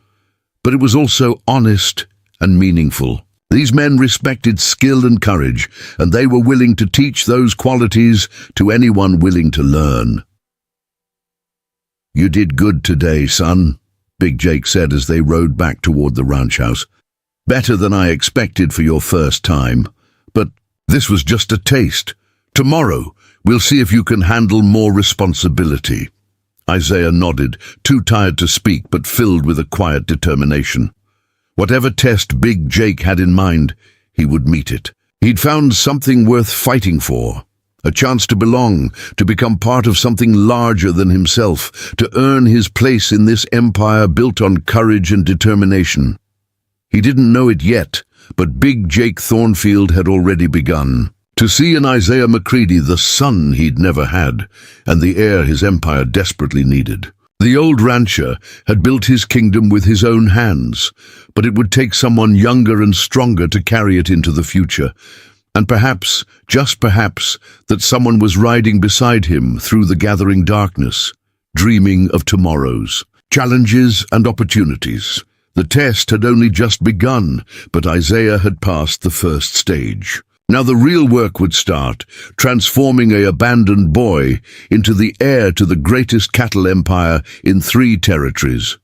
but it was also honest and meaningful. These men respected skill and courage, and they were willing to teach those qualities to anyone willing to learn. "You did good today, son," Big Jake said as they rode back toward the ranch house. "Better than I expected for your first time. But this was just a taste. Tomorrow, we'll see if you can handle more responsibility." Isaiah nodded, too tired to speak but filled with a quiet determination. Whatever test Big Jake had in mind, he would meet it. He'd found something worth fighting for. A chance to belong, to become part of something larger than himself, to earn his place in this empire built on courage and determination. He didn't know it yet, but Big Jake Thornfield had already begun. To see in Isaiah McCready the son he'd never had, and the heir his empire desperately needed. The old rancher had built his kingdom with his own hands, but it would take someone younger and stronger to carry it into the future. And perhaps, just perhaps, that someone was riding beside him through the gathering darkness, dreaming of tomorrows. Challenges and opportunities. The test had only just begun, but Isaiah had passed the first stage. Now the real work would start, transforming an abandoned boy into the heir to the greatest cattle empire in 3 territories.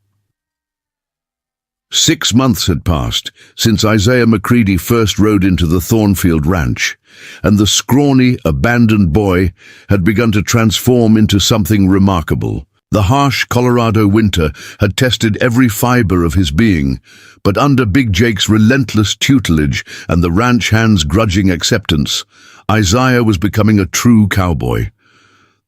6 months had passed since Isaiah McCready first rode into the Thornfield Ranch, and the scrawny, abandoned boy had begun to transform into something remarkable. The harsh Colorado winter had tested every fiber of his being, but under Big Jake's relentless tutelage and the ranch hand's grudging acceptance, Isaiah was becoming a true cowboy.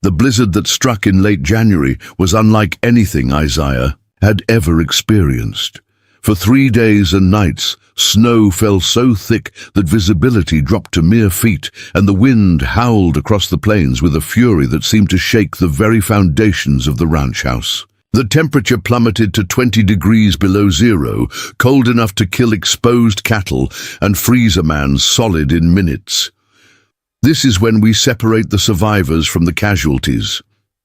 The blizzard that struck in late January was unlike anything Isaiah had ever experienced. For 3 days and nights, snow fell so thick that visibility dropped to mere feet, and the wind howled across the plains with a fury that seemed to shake the very foundations of the ranch house. The temperature plummeted to 20 degrees below zero, cold enough to kill exposed cattle and freeze a man solid in minutes. "This is when we separate the survivors from the casualties,"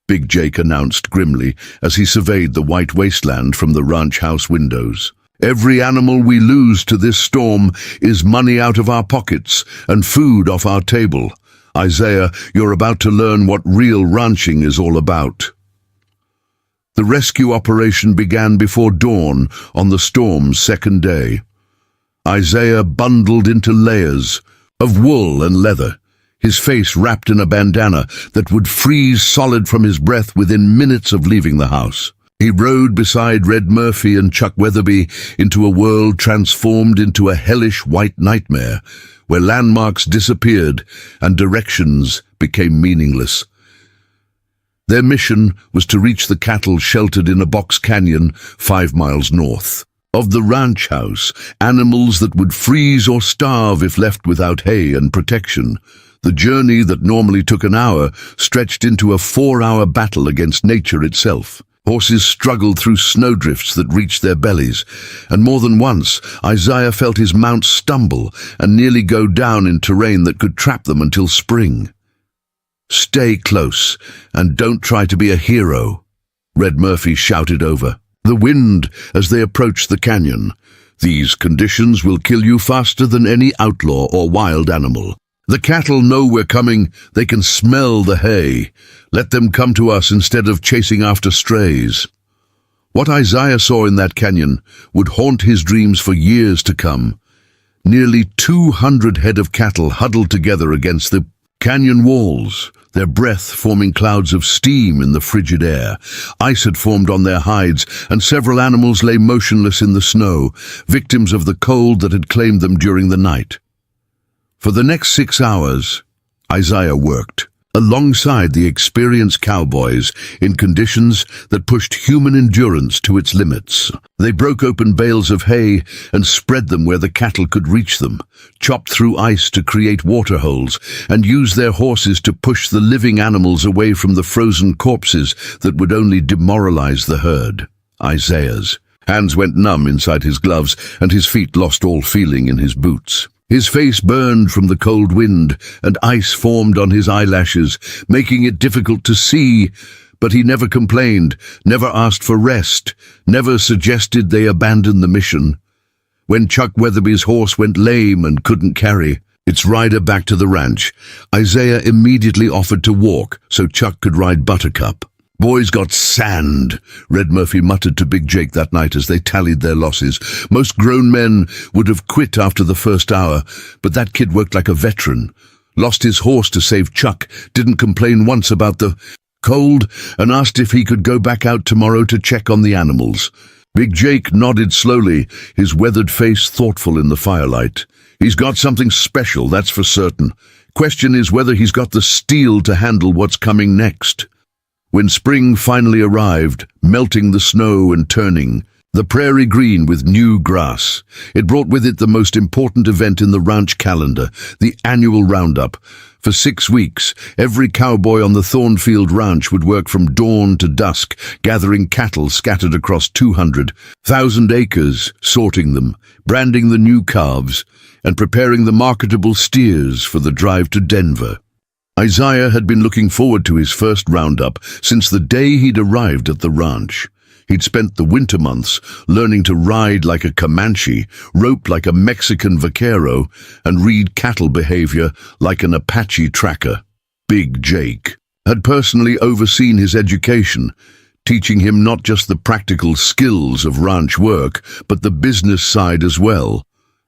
Big Jake announced grimly as he surveyed the white wasteland from the ranch house windows. "Every animal we lose to this storm is money out of our pockets and food off our table. Isaiah, you're about to learn what real ranching is all about." The rescue operation began before dawn on the storm's second day. Isaiah bundled into layers of wool and leather, his face wrapped in a bandana that would freeze solid from his breath within minutes of leaving the house. He rode beside Red Murphy and Chuck Weatherby into a world transformed into a hellish white nightmare, where landmarks disappeared and directions became meaningless. Their mission was to reach the cattle sheltered in a box canyon 5 miles north of the ranch house, animals that would freeze or starve if left without hay and protection. The journey that normally took an hour stretched into a 4-hour battle against nature itself. Horses struggled through snowdrifts that reached their bellies, and more than once Isaiah felt his mount stumble and nearly go down in terrain that could trap them until spring. "Stay close, and don't try to be a hero," Red Murphy shouted over the wind as they approached the canyon. "These conditions will kill you faster than any outlaw or wild animal. The cattle know we're coming. They can smell the hay. Let them come to us instead of chasing after strays." What Isaiah saw in that canyon would haunt his dreams for years to come. Nearly 200 head of cattle huddled together against the canyon walls, their breath forming clouds of steam in the frigid air. Ice had formed on their hides, and several animals lay motionless in the snow, victims of the cold that had claimed them during the night. For the next 6 hours, Isaiah worked alongside the experienced cowboys in conditions that pushed human endurance to its limits. They broke open bales of hay and spread them where the cattle could reach them, chopped through ice to create water holes, and used their horses to push the living animals away from the frozen corpses that would only demoralize the herd. Isaiah's hands went numb inside his gloves, and his feet lost all feeling in his boots. His face burned from the cold wind, and ice formed on his eyelashes, making it difficult to see. But he never complained, never asked for rest, never suggested they abandon the mission. When Chuck Weatherby's horse went lame and couldn't carry its rider back to the ranch, Isaiah immediately offered to walk so Chuck could ride Buttercup. "Boys got sand," Red Murphy muttered to Big Jake that night as they tallied their losses. "Most grown men would have quit after the first hour, but that kid worked like a veteran. Lost his horse to save Chuck, didn't complain once about the cold, and asked if he could go back out tomorrow to check on the animals." Big Jake nodded slowly, his weathered face thoughtful in the firelight. "He's got something special, that's for certain. Question is whether he's got the steel to handle what's coming next." When spring finally arrived, melting the snow and turning the prairie green with new grass, it brought with it the most important event in the ranch calendar, the annual roundup. For 6 weeks, every cowboy on the Thornfield Ranch would work from dawn to dusk, gathering cattle scattered across 200,000 acres, sorting them, branding the new calves, and preparing the marketable steers for the drive to Denver. Isaiah had been looking forward to his first roundup since the day he'd arrived at the ranch. He'd spent the winter months learning to ride like a Comanche, rope like a Mexican vaquero, and read cattle behavior like an Apache tracker. Big Jake had personally overseen his education, teaching him not just the practical skills of ranch work, but the business side as well.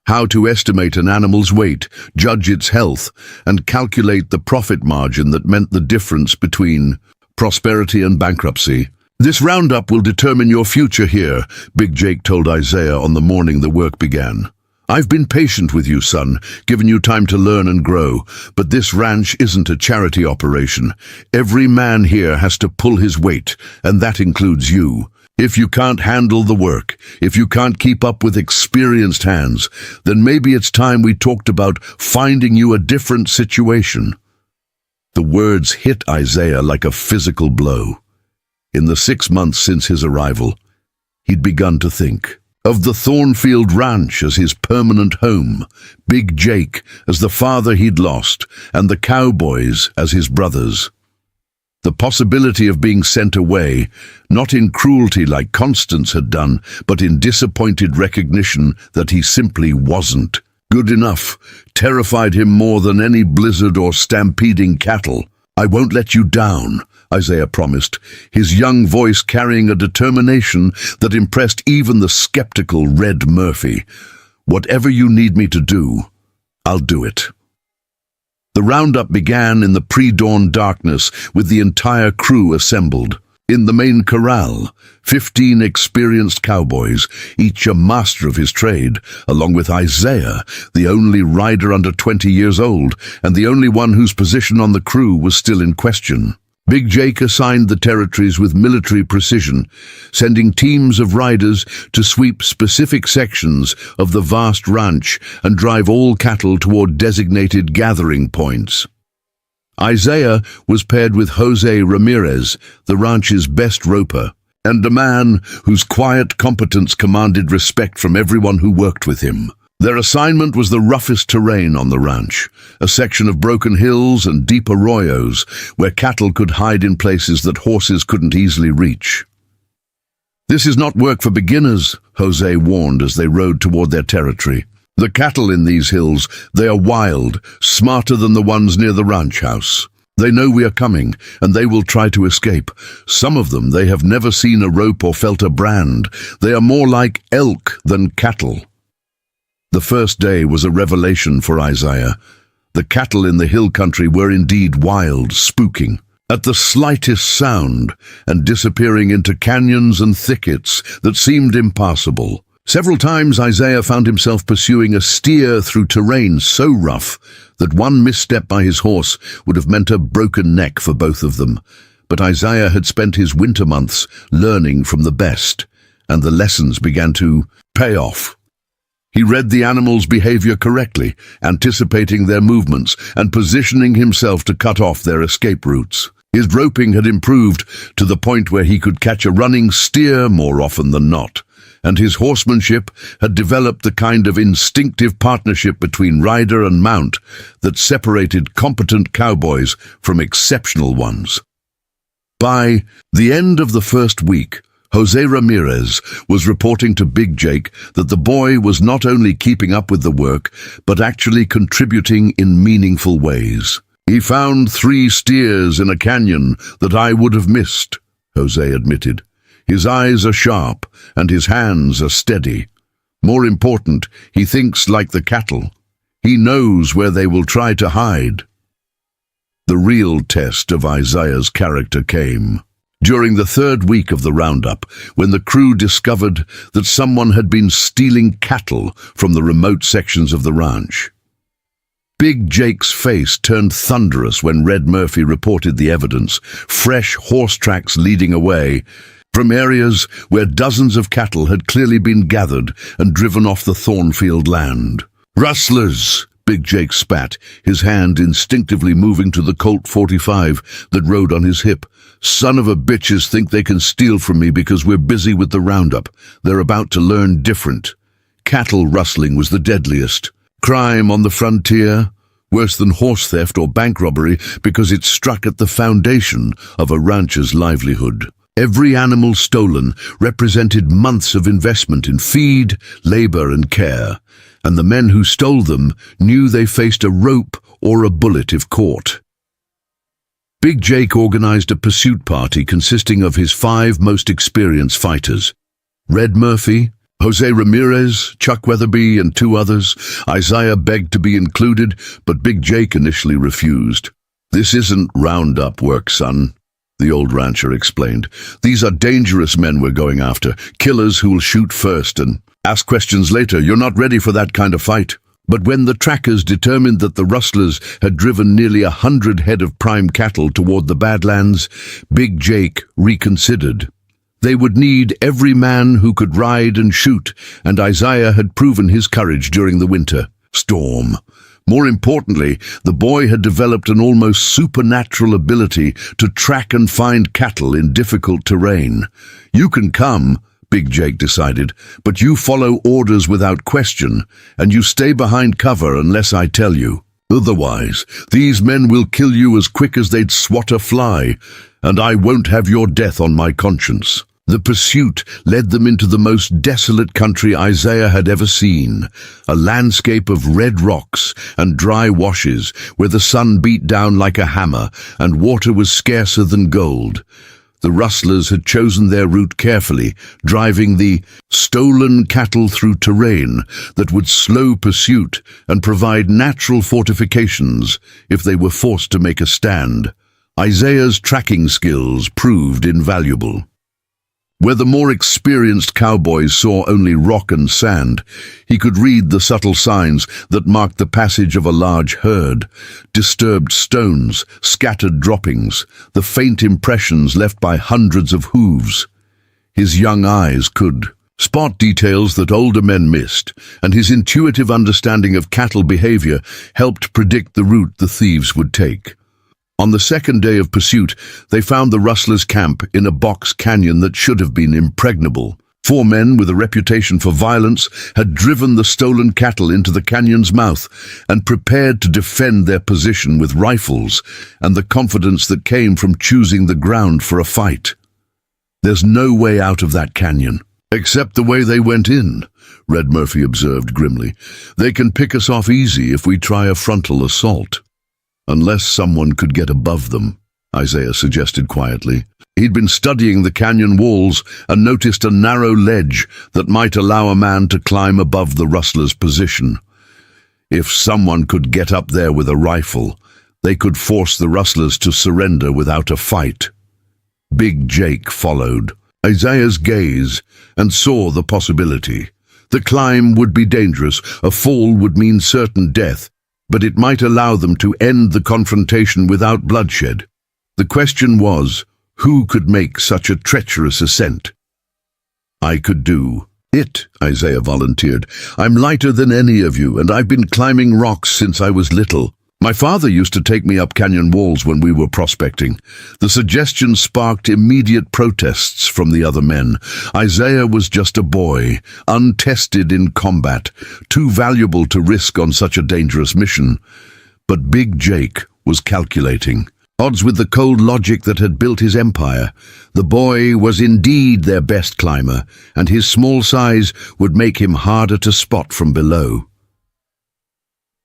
How to estimate an animal's weight, judge its health, and calculate the profit margin that meant the difference between prosperity and bankruptcy. "This roundup will determine your future here," Big Jake told Isaiah on the morning the work began. "I've been patient with you, son, given you time to learn and grow, but this ranch isn't a charity operation. Every man here has to pull his weight, and that includes you. If you can't handle the work, if you can't keep up with experienced hands, then maybe it's time we talked about finding you a different situation." The words hit Isaiah like a physical blow. In the 6 months since his arrival, he'd begun to think of the Thornfield Ranch as his permanent home, Big Jake as the father he'd lost, and the cowboys as his brothers. The possibility of being sent away, not in cruelty like Constance had done, but in disappointed recognition that he simply wasn't good enough, terrified him more than any blizzard or stampeding cattle. "I won't let you down," Isaiah promised, his young voice carrying a determination that impressed even the skeptical Red Murphy. "Whatever you need me to do, I'll do it." The roundup began in the pre-dawn darkness with the entire crew assembled. In the main corral, 15 experienced cowboys, each a master of his trade, along with Isaiah, the only rider under 20 years old, and the only one whose position on the crew was still in question. Big Jake assigned the territories with military precision, sending teams of riders to sweep specific sections of the vast ranch and drive all cattle toward designated gathering points. Isaiah was paired with Jose Ramirez, the ranch's best roper, and a man whose quiet competence commanded respect from everyone who worked with him. Their assignment was the roughest terrain on the ranch, a section of broken hills and deep arroyos where cattle could hide in places that horses couldn't easily reach. "This is not work for beginners," Jose warned as they rode toward their territory. "The cattle in these hills, they are wild, smarter than the ones near the ranch house. They know we are coming, and they will try to escape. Some of them, they have never seen a rope or felt a brand. They are more like elk than cattle." The first day was a revelation for Isaiah. The cattle in the hill country were indeed wild, spooking at the slightest sound and disappearing into canyons and thickets that seemed impassable. Several times Isaiah found himself pursuing a steer through terrain so rough that one misstep by his horse would have meant a broken neck for both of them. But Isaiah had spent his winter months learning from the best, and the lessons began to pay off. He read the animals' behavior correctly, anticipating their movements and positioning himself to cut off their escape routes. His roping had improved to the point where he could catch a running steer more often than not, and his horsemanship had developed the kind of instinctive partnership between rider and mount that separated competent cowboys from exceptional ones. By the end of the first week, Jose Ramirez was reporting to Big Jake that the boy was not only keeping up with the work, but actually contributing in meaningful ways. "He found 3 steers in a canyon that I would have missed," Jose admitted. "His eyes are sharp and his hands are steady. More important, he thinks like the cattle. He knows where they will try to hide." The real test of Isaiah's character came during the 3rd week of the roundup, when the crew discovered that someone had been stealing cattle from the remote sections of the ranch. Big Jake's face turned thunderous when Red Murphy reported the evidence, fresh horse tracks leading away from areas where dozens of cattle had clearly been gathered and driven off the Thornfield land. "Rustlers!" Big Jake spat, his hand instinctively moving to the Colt 45 that rode on his hip. "Son of a bitches think they can steal from me because we're busy with the roundup. They're about to learn different." Cattle rustling was the deadliest. Crime on the frontier, worse than horse theft or bank robbery because it struck at the foundation of a rancher's livelihood. Every animal stolen represented months of investment in feed, labor, and care, and the men who stole them knew they faced a rope or a bullet if caught. Big Jake organized a pursuit party consisting of his 5 most experienced fighters: Red Murphy, Jose Ramirez, Chuck Weatherby, and 2 others. Isaiah begged to be included, but Big Jake initially refused. "This isn't roundup work, son," the old rancher explained. "These are dangerous men we're going after, killers who will shoot first and ask questions later. You're not ready for that kind of fight." But when the trackers determined that the rustlers had driven nearly 100 head of prime cattle toward the Badlands, Big Jake reconsidered. They would need every man who could ride and shoot, and Isaiah had proven his courage during the winter storm. More importantly, the boy had developed an almost supernatural ability to track and find cattle in difficult terrain. "You can come," Big Jake decided, "but you follow orders without question, and you stay behind cover unless I tell you. Otherwise, these men will kill you as quick as they'd swat a fly, and I won't have your death on my conscience." The pursuit led them into the most desolate country Isaiah had ever seen, a landscape of red rocks and dry washes where the sun beat down like a hammer and water was scarcer than gold. The rustlers had chosen their route carefully, driving the stolen cattle through terrain that would slow pursuit and provide natural fortifications if they were forced to make a stand. Isaiah's tracking skills proved invaluable. Where the more experienced cowboys saw only rock and sand, he could read the subtle signs that marked the passage of a large herd: disturbed stones, scattered droppings, the faint impressions left by hundreds of hooves. His young eyes could spot details that older men missed, and his intuitive understanding of cattle behavior helped predict the route the thieves would take. On the second day of pursuit, they found the rustlers' camp in a box canyon that should have been impregnable. 4 men with a reputation for violence had driven the stolen cattle into the canyon's mouth and prepared to defend their position with rifles and the confidence that came from choosing the ground for a fight. "There's no way out of that canyon, except the way they went in," Red Murphy observed grimly. "They can pick us off easy if we try a frontal assault." "Unless someone could get above them," Isaiah suggested quietly. He'd been studying the canyon walls and noticed a narrow ledge that might allow a man to climb above the rustler's position. If someone could get up there with a rifle, they could force the rustlers to surrender without a fight. Big Jake followed Isaiah's gaze and saw the possibility. The climb would be dangerous, a fall would mean certain death, but it might allow them to end the confrontation without bloodshed. The question was, who could make such a treacherous ascent? "I could do it," Isaiah volunteered. "I'm lighter than any of you, and I've been climbing rocks since I was little. My father used to take me up canyon walls when we were prospecting." The suggestion sparked immediate protests from the other men. Isaiah was just a boy, untested in combat, too valuable to risk on such a dangerous mission. But Big Jake was calculating. Odds with the cold logic that had built his empire. The boy was indeed their best climber, and his small size would make him harder to spot from below.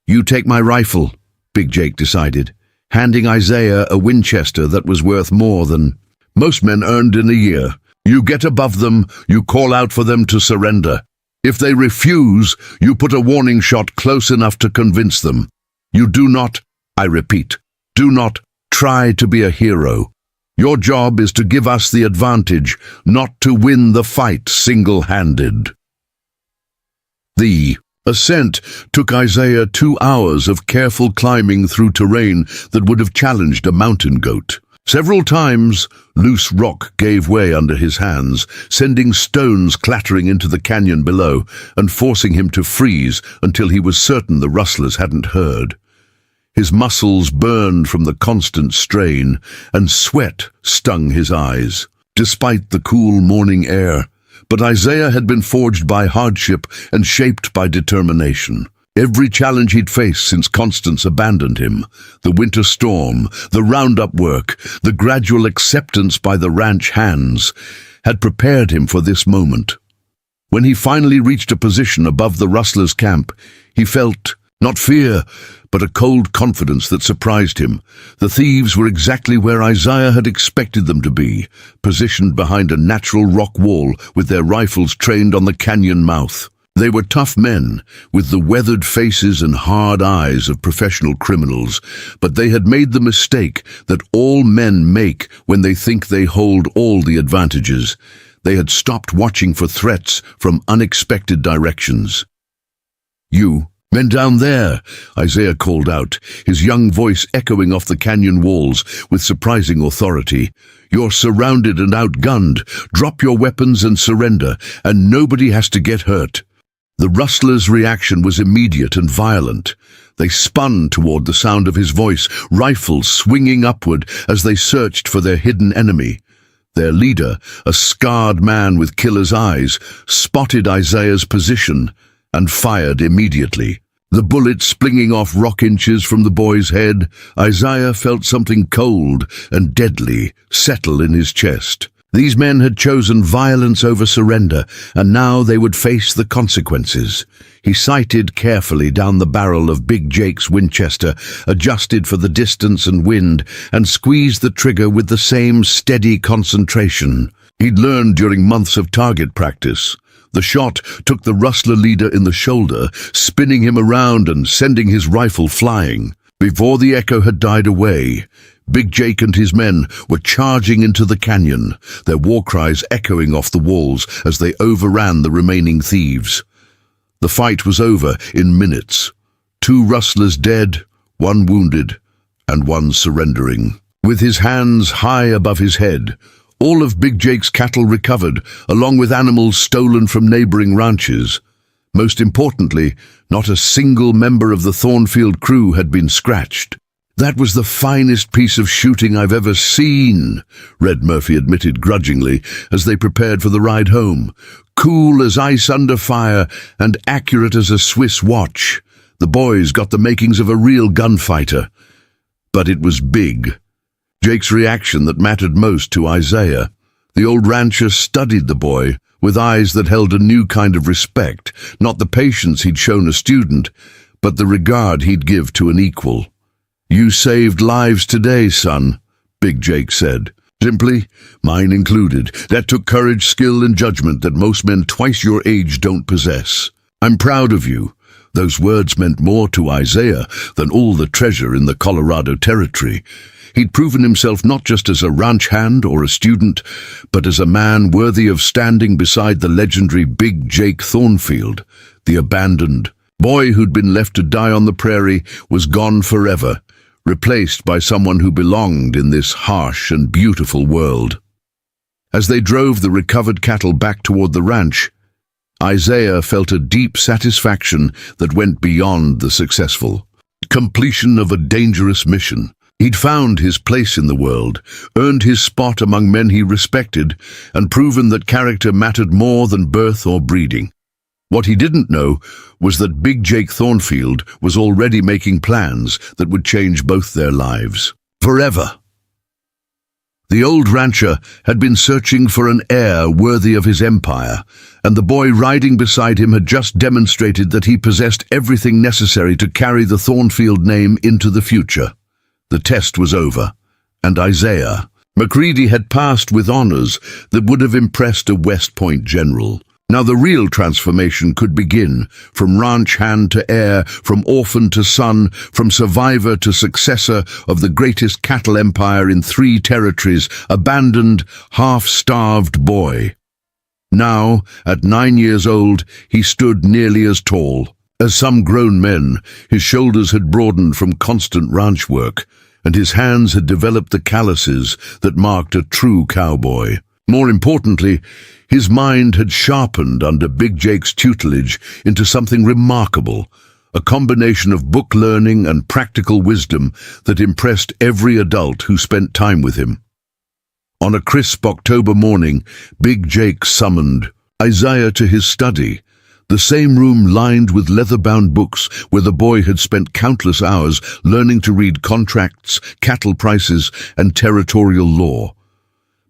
"You take my rifle," Big Jake decided, handing Isaiah a Winchester that was worth more than most men earned in a year. "You get above them, you call out for them to surrender. If they refuse, you put a warning shot close enough to convince them. You do not, I repeat, do not try to be a hero. Your job is to give us the advantage, not to win the fight single-handed." The ascent took Isaiah 2 hours of careful climbing through terrain that would have challenged a mountain goat. Several times, loose rock gave way under his hands, sending stones clattering into the canyon below and forcing him to freeze until he was certain the rustlers hadn't heard. His muscles burned from the constant strain, and sweat stung his eyes, despite the cool morning air. But Isaiah had been forged by hardship and shaped by determination. Every challenge he'd faced since Constance abandoned him, the winter storm, the roundup work, the gradual acceptance by the ranch hands, had prepared him for this moment. When he finally reached a position above the rustlers' camp, he felt, not fear, but a cold confidence that surprised him. The thieves were exactly where Isaiah had expected them to be, positioned behind a natural rock wall with their rifles trained on the canyon mouth. They were tough men, with the weathered faces and hard eyes of professional criminals, but they had made the mistake that all men make when they think they hold all the advantages. They had stopped watching for threats from unexpected directions. "You, men down there," Isaiah called out, his young voice echoing off the canyon walls with surprising authority. "You're surrounded and outgunned. Drop your weapons and surrender, and nobody has to get hurt." The rustlers' reaction was immediate and violent. They spun toward the sound of his voice, rifles swinging upward as they searched for their hidden enemy. Their leader, a scarred man with killer's eyes, spotted Isaiah's position and fired immediately. The bullet splinging off rock inches from the boy's head, Isaiah felt something cold and deadly settle in his chest. These men had chosen violence over surrender, and now they would face the consequences. He sighted carefully down the barrel of Big Jake's Winchester, adjusted for the distance and wind, and squeezed the trigger with the same steady concentration he'd learned during months of target practice. The shot took the rustler leader in the shoulder, spinning him around and sending his rifle flying. Before the echo had died away, Big Jake and his men were charging into the canyon, their war cries echoing off the walls as they overran the remaining thieves. The fight was over in minutes. 2 rustlers dead, 1 wounded, and 1 surrendering. With his hands high above his head, all of Big Jake's cattle recovered, along with animals stolen from neighboring ranches. Most importantly, not a single member of the Thornfield crew had been scratched. "That was the finest piece of shooting I've ever seen," Red Murphy admitted grudgingly as they prepared for the ride home. "Cool as ice under fire and accurate as a Swiss watch. The boys got the makings of a real gunfighter." But it was big. Jake's reaction that mattered most to Isaiah. The old rancher studied the boy with eyes that held a new kind of respect, not the patience he'd shown a student, but the regard he'd give to an equal. "You saved lives today, son," Big Jake said. "Simply, mine included. That took courage, skill, and judgment that most men twice your age don't possess. I'm proud of you." Those words meant more to Isaiah than all the treasure in the Colorado Territory. He'd proven himself not just as a ranch hand or a student, but as a man worthy of standing beside the legendary Big Jake Thornfield. The abandoned boy who'd been left to die on the prairie was gone forever, replaced by someone who belonged in this harsh and beautiful world. As they drove the recovered cattle back toward the ranch, Isaiah felt a deep satisfaction that went beyond the successful completion of a dangerous mission. He'd found his place in the world, earned his spot among men he respected, and proven that character mattered more than birth or breeding. What he didn't know was that Big Jake Thornfield was already making plans that would change both their lives forever. The old rancher had been searching for an heir worthy of his empire, and the boy riding beside him had just demonstrated that he possessed everything necessary to carry the Thornfield name into the future. The test was over, and Isaiah McCready had passed with honors that would have impressed a West Point general. Now the real transformation could begin, from ranch hand to heir, from orphan to son, from survivor to successor of the greatest cattle empire in 3 territories, abandoned, half-starved boy. Now, at 9 years old, he stood nearly as tall. As some grown men, his shoulders had broadened from constant ranch work, and his hands had developed the calluses that marked a true cowboy. More importantly, his mind had sharpened under Big Jake's tutelage into something remarkable, a combination of book learning and practical wisdom that impressed every adult who spent time with him. On a crisp October morning, Big Jake summoned Isaiah to his study. The same room lined with leather-bound books where the boy had spent countless hours learning to read contracts, cattle prices, and territorial law.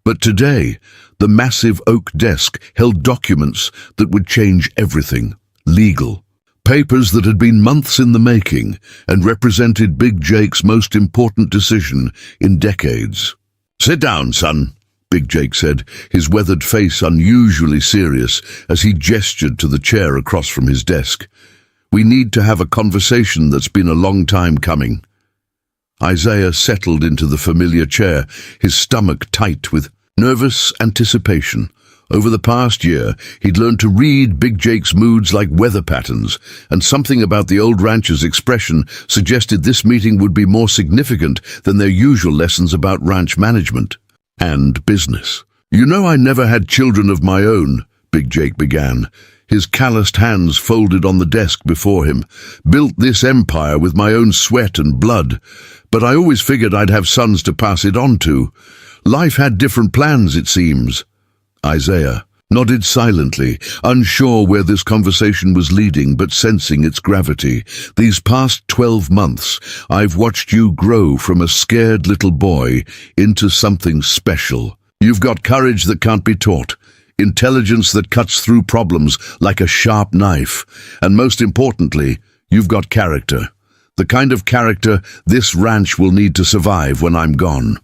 But today, the massive oak desk held documents that would change everything. Legal. Papers that had been months in the making and represented Big Jake's most important decision in decades. "Sit down, son," Big Jake said, his weathered face unusually serious as he gestured to the chair across from his desk. "We need to have a conversation that's been a long time coming." Isaiah settled into the familiar chair, his stomach tight with nervous anticipation. Over the past year, he'd learned to read Big Jake's moods like weather patterns, and something about the old rancher's expression suggested this meeting would be more significant than their usual lessons about ranch management and business. "You know, I never had children of my own," Big Jake began, his calloused hands folded on the desk before him. "Built this empire with my own sweat and blood, but I always figured I'd have sons to pass it on to. Life had different plans, it seems." Isaiah nodded silently, unsure where this conversation was leading, but sensing its gravity. "These past 12 months, I've watched you grow from a scared little boy into something special. You've got courage that can't be taught, intelligence that cuts through problems like a sharp knife, and most importantly, you've got character. The kind of character this ranch will need to survive when I'm gone."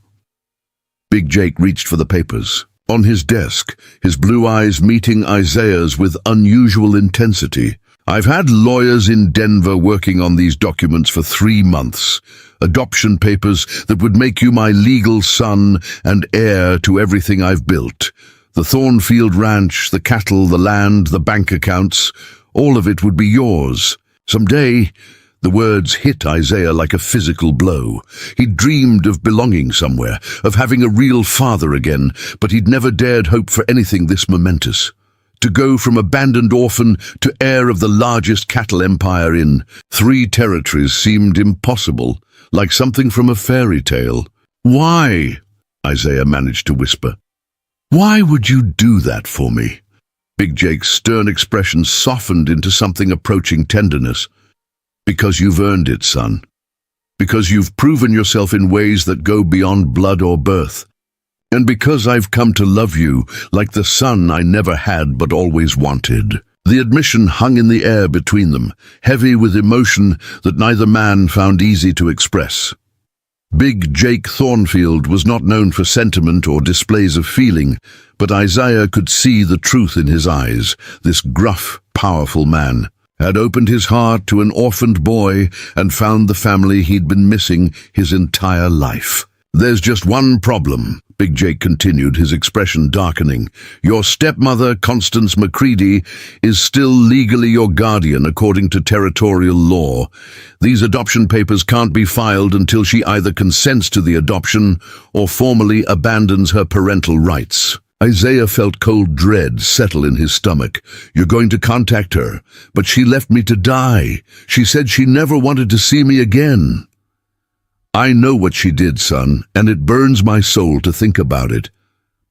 Big Jake reached for the papers. On his desk, his blue eyes meeting Isaiah's with unusual intensity. "I've had lawyers in Denver working on these documents for 3 months. Adoption papers that would make you my legal son and heir to everything I've built. The Thornfield Ranch, the cattle, the land, the bank accounts, all of it would be yours. Someday." The words hit Isaiah like a physical blow. He'd dreamed of belonging somewhere, of having a real father again, but he'd never dared hope for anything this momentous. To go from abandoned orphan to heir of the largest cattle empire in 3 territories seemed impossible, like something from a fairy tale. "Why?" Isaiah managed to whisper. "Why would you do that for me?" Big Jake's stern expression softened into something approaching tenderness. "Because you've earned it, son. Because you've proven yourself in ways that go beyond blood or birth. And because I've come to love you like the son I never had but always wanted." The admission hung in the air between them, heavy with emotion that neither man found easy to express. Big Jake Thornfield was not known for sentiment or displays of feeling, but Isaiah could see the truth in his eyes. This gruff, powerful man had opened his heart to an orphaned boy and found the family he'd been missing his entire life. "There's just one problem," Big Jake continued, his expression darkening. "Your stepmother, Constance McCready, is still legally your guardian according to territorial law. These adoption papers can't be filed until she either consents to the adoption or formally abandons her parental rights." Isaiah felt cold dread settle in his stomach. "You're going to contact her, but she left me to die. She said she never wanted to see me again." "I know what she did, son, and it burns my soul to think about it.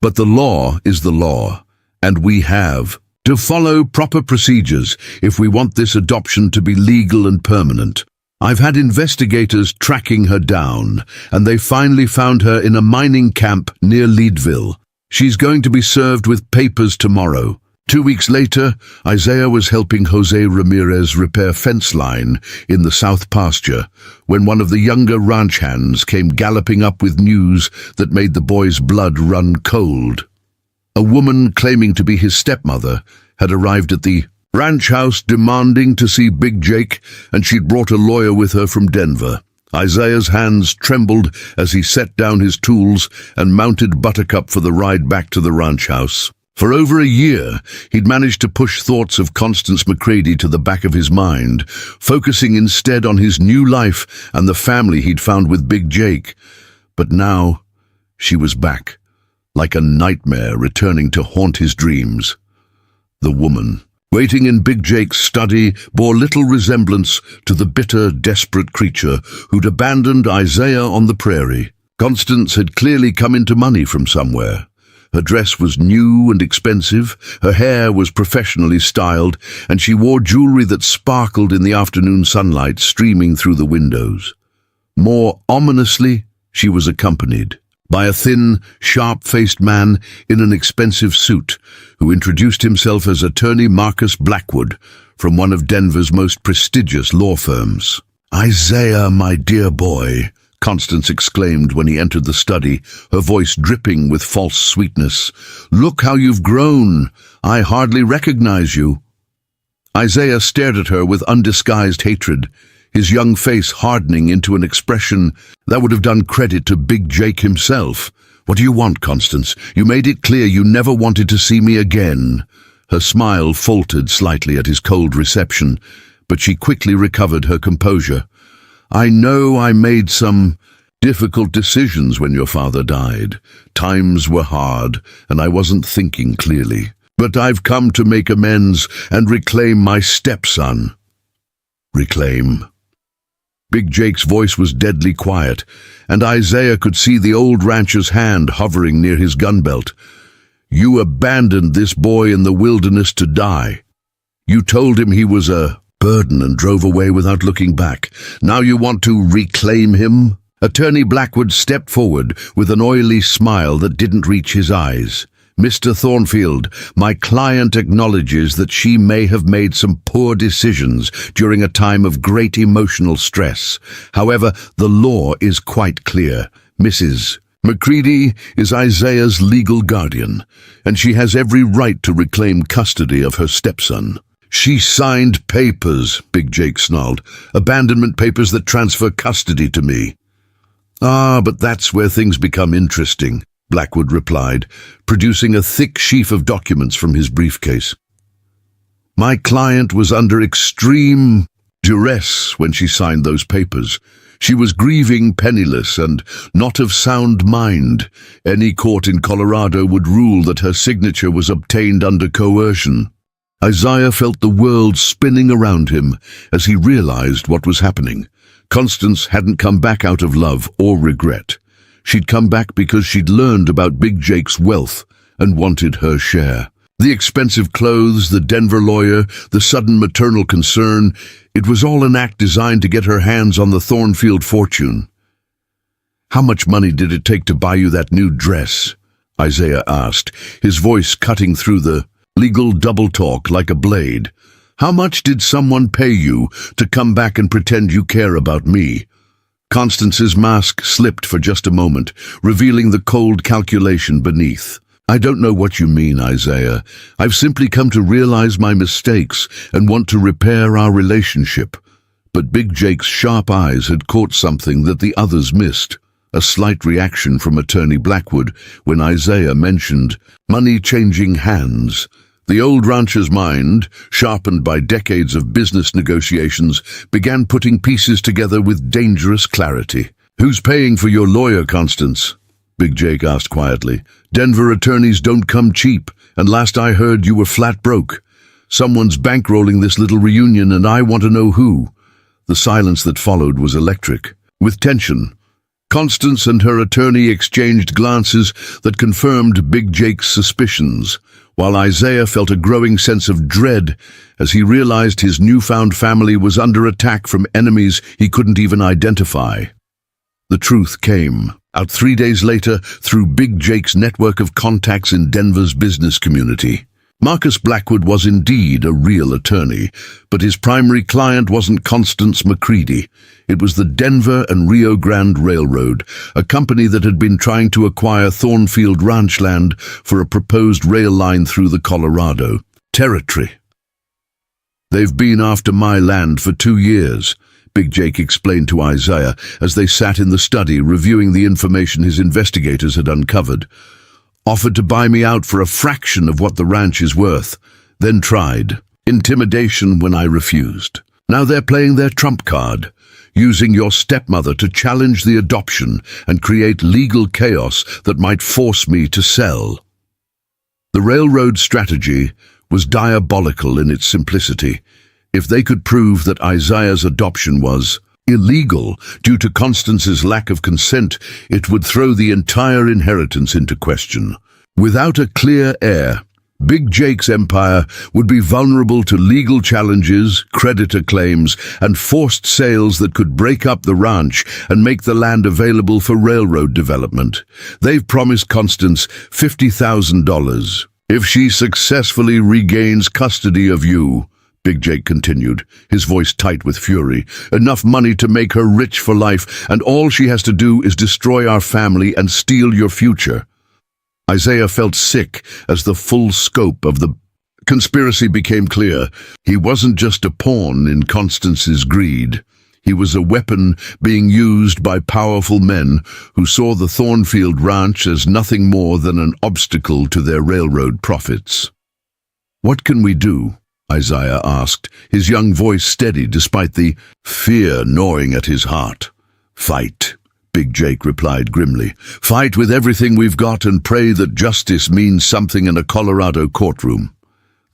But the law is the law, and we have to follow proper procedures if we want this adoption to be legal and permanent. I've had investigators tracking her down, and they finally found her in a mining camp near Leadville. She's going to be served with papers tomorrow." 2 weeks later, Isaiah was helping Jose Ramirez repair fence line in the south pasture when one of the younger ranch hands came galloping up with news that made the boy's blood run cold. A woman claiming to be his stepmother had arrived at the ranch house demanding to see Big Jake, and she'd brought a lawyer with her from Denver. Isaiah's hands trembled as he set down his tools and mounted Buttercup for the ride back to the ranch house. For over a year, he'd managed to push thoughts of Constance McCready to the back of his mind, focusing instead on his new life and the family he'd found with Big Jake. But now, she was back, like a nightmare returning to haunt his dreams. The woman, waiting in Big Jake's study, bore little resemblance to the bitter, desperate creature who'd abandoned Isaiah on the prairie. Constance had clearly come into money from somewhere. Her dress was new and expensive, her hair was professionally styled, and she wore jewelry that sparkled in the afternoon sunlight streaming through the windows. More ominously, she was accompanied by a thin, sharp-faced man in an expensive suit who introduced himself as attorney Marcus Blackwood from one of Denver's most prestigious law firms. "Isaiah, my dear boy," Constance exclaimed when he entered the study, her voice dripping with false sweetness. "Look how you've grown. I hardly recognize you." Isaiah stared at her with undisguised hatred, his young face hardening into an expression that would have done credit to Big Jake himself. "What do you want, Constance? You made it clear you never wanted to see me again." Her smile faltered slightly at his cold reception, but she quickly recovered her composure. "I know I made some difficult decisions when your father died. Times were hard, and I wasn't thinking clearly. But I've come to make amends and reclaim my stepson." "Reclaim?" Big Jake's voice was deadly quiet, and Isaiah could see the old rancher's hand hovering near his gun belt. "You abandoned this boy in the wilderness to die. You told him he was a burden and drove away without looking back. Now you want to reclaim him?" Attorney Blackwood stepped forward with an oily smile that didn't reach his eyes. "Mr. Thornfield, my client acknowledges that she may have made some poor decisions during a time of great emotional stress. However, the law is quite clear. Mrs. McCready is Isaiah's legal guardian, and she has every right to reclaim custody of her stepson." "She signed papers," Big Jake snarled. "Abandonment papers that transfer custody to me." "Ah, but that's where things become interesting," Blackwood replied, producing a thick sheaf of documents from his briefcase. "My client was under extreme duress when she signed those papers. She was grieving, penniless, and not of sound mind. Any court in Colorado would rule that her signature was obtained under coercion." Isaiah felt the world spinning around him as he realized what was happening. Constance hadn't come back out of love or regret. She'd come back because she'd learned about Big Jake's wealth and wanted her share. The expensive clothes, the Denver lawyer, the sudden maternal concern, it was all an act designed to get her hands on the Thornfield fortune. "How much money did it take to buy you that new dress?" Isaiah asked, his voice cutting through the legal double talk like a blade. "How much did someone pay you to come back and pretend you care about me?" Constance's mask slipped for just a moment, revealing the cold calculation beneath. "I don't know what you mean, Isaiah. I've simply come to realize my mistakes and want to repair our relationship." But Big Jake's sharp eyes had caught something that the others missed. A slight reaction from Attorney Blackwood when Isaiah mentioned money changing hands. The old rancher's mind, sharpened by decades of business negotiations, began putting pieces together with dangerous clarity. "Who's paying for your lawyer, Constance?" Big Jake asked quietly. "Denver attorneys don't come cheap, and last I heard you were flat broke. Someone's bankrolling this little reunion, and I want to know who." The silence that followed was electric, with tension. Constance and her attorney exchanged glances that confirmed Big Jake's suspicions, while Isaiah felt a growing sense of dread as he realized his newfound family was under attack from enemies he couldn't even identify. The truth came out 3 days later through Big Jake's network of contacts in Denver's business community. Marcus Blackwood was indeed a real attorney, but his primary client wasn't Constance McCready. It was the Denver and Rio Grande Railroad, a company that had been trying to acquire Thornfield ranch land for a proposed rail line through the Colorado territory. "They've been after my land for 2 years, Big Jake explained to Isaiah as they sat in the study reviewing the information his investigators had uncovered. "Offered to buy me out for a fraction of what the ranch is worth, then tried intimidation when I refused. Now they're playing their trump card, using your stepmother to challenge the adoption and create legal chaos that might force me to sell." The railroad strategy was diabolical in its simplicity. If they could prove that Isaiah's adoption was illegal due to Constance's lack of consent, it would throw the entire inheritance into question. Without a clear heir, Big Jake's empire would be vulnerable to legal challenges, creditor claims, and forced sales that could break up the ranch and make the land available for railroad development. They've promised Constance $50,000 if she successfully regains custody of you, Big Jake continued, his voice tight with fury. Enough money to make her rich for life, and all she has to do is destroy our family and steal your future. Isaiah felt sick as the full scope of the conspiracy became clear. He wasn't just a pawn in Constance's greed. He was a weapon being used by powerful men who saw the Thornfield Ranch as nothing more than an obstacle to their railroad profits. "What can we do?" Isaiah asked, his young voice steady despite the fear gnawing at his heart. "Fight," Big Jake replied grimly. "Fight with everything we've got and pray that justice means something in a Colorado courtroom."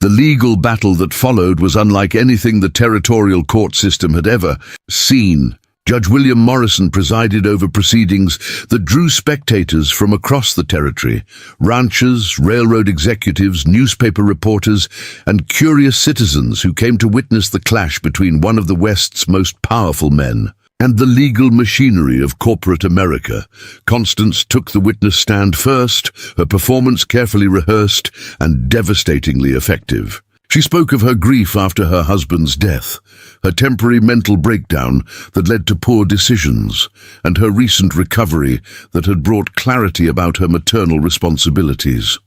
The legal battle that followed was unlike anything the territorial court system had ever seen. Judge William Morrison presided over proceedings that drew spectators from across the territory, ranchers, railroad executives, newspaper reporters, and curious citizens who came to witness the clash between one of the West's most powerful men and the legal machinery of corporate America. Constance took the witness stand first, her performance carefully rehearsed and devastatingly effective. She spoke of her grief after her husband's death, her temporary mental breakdown that led to poor decisions, and her recent recovery that had brought clarity about her maternal responsibilities.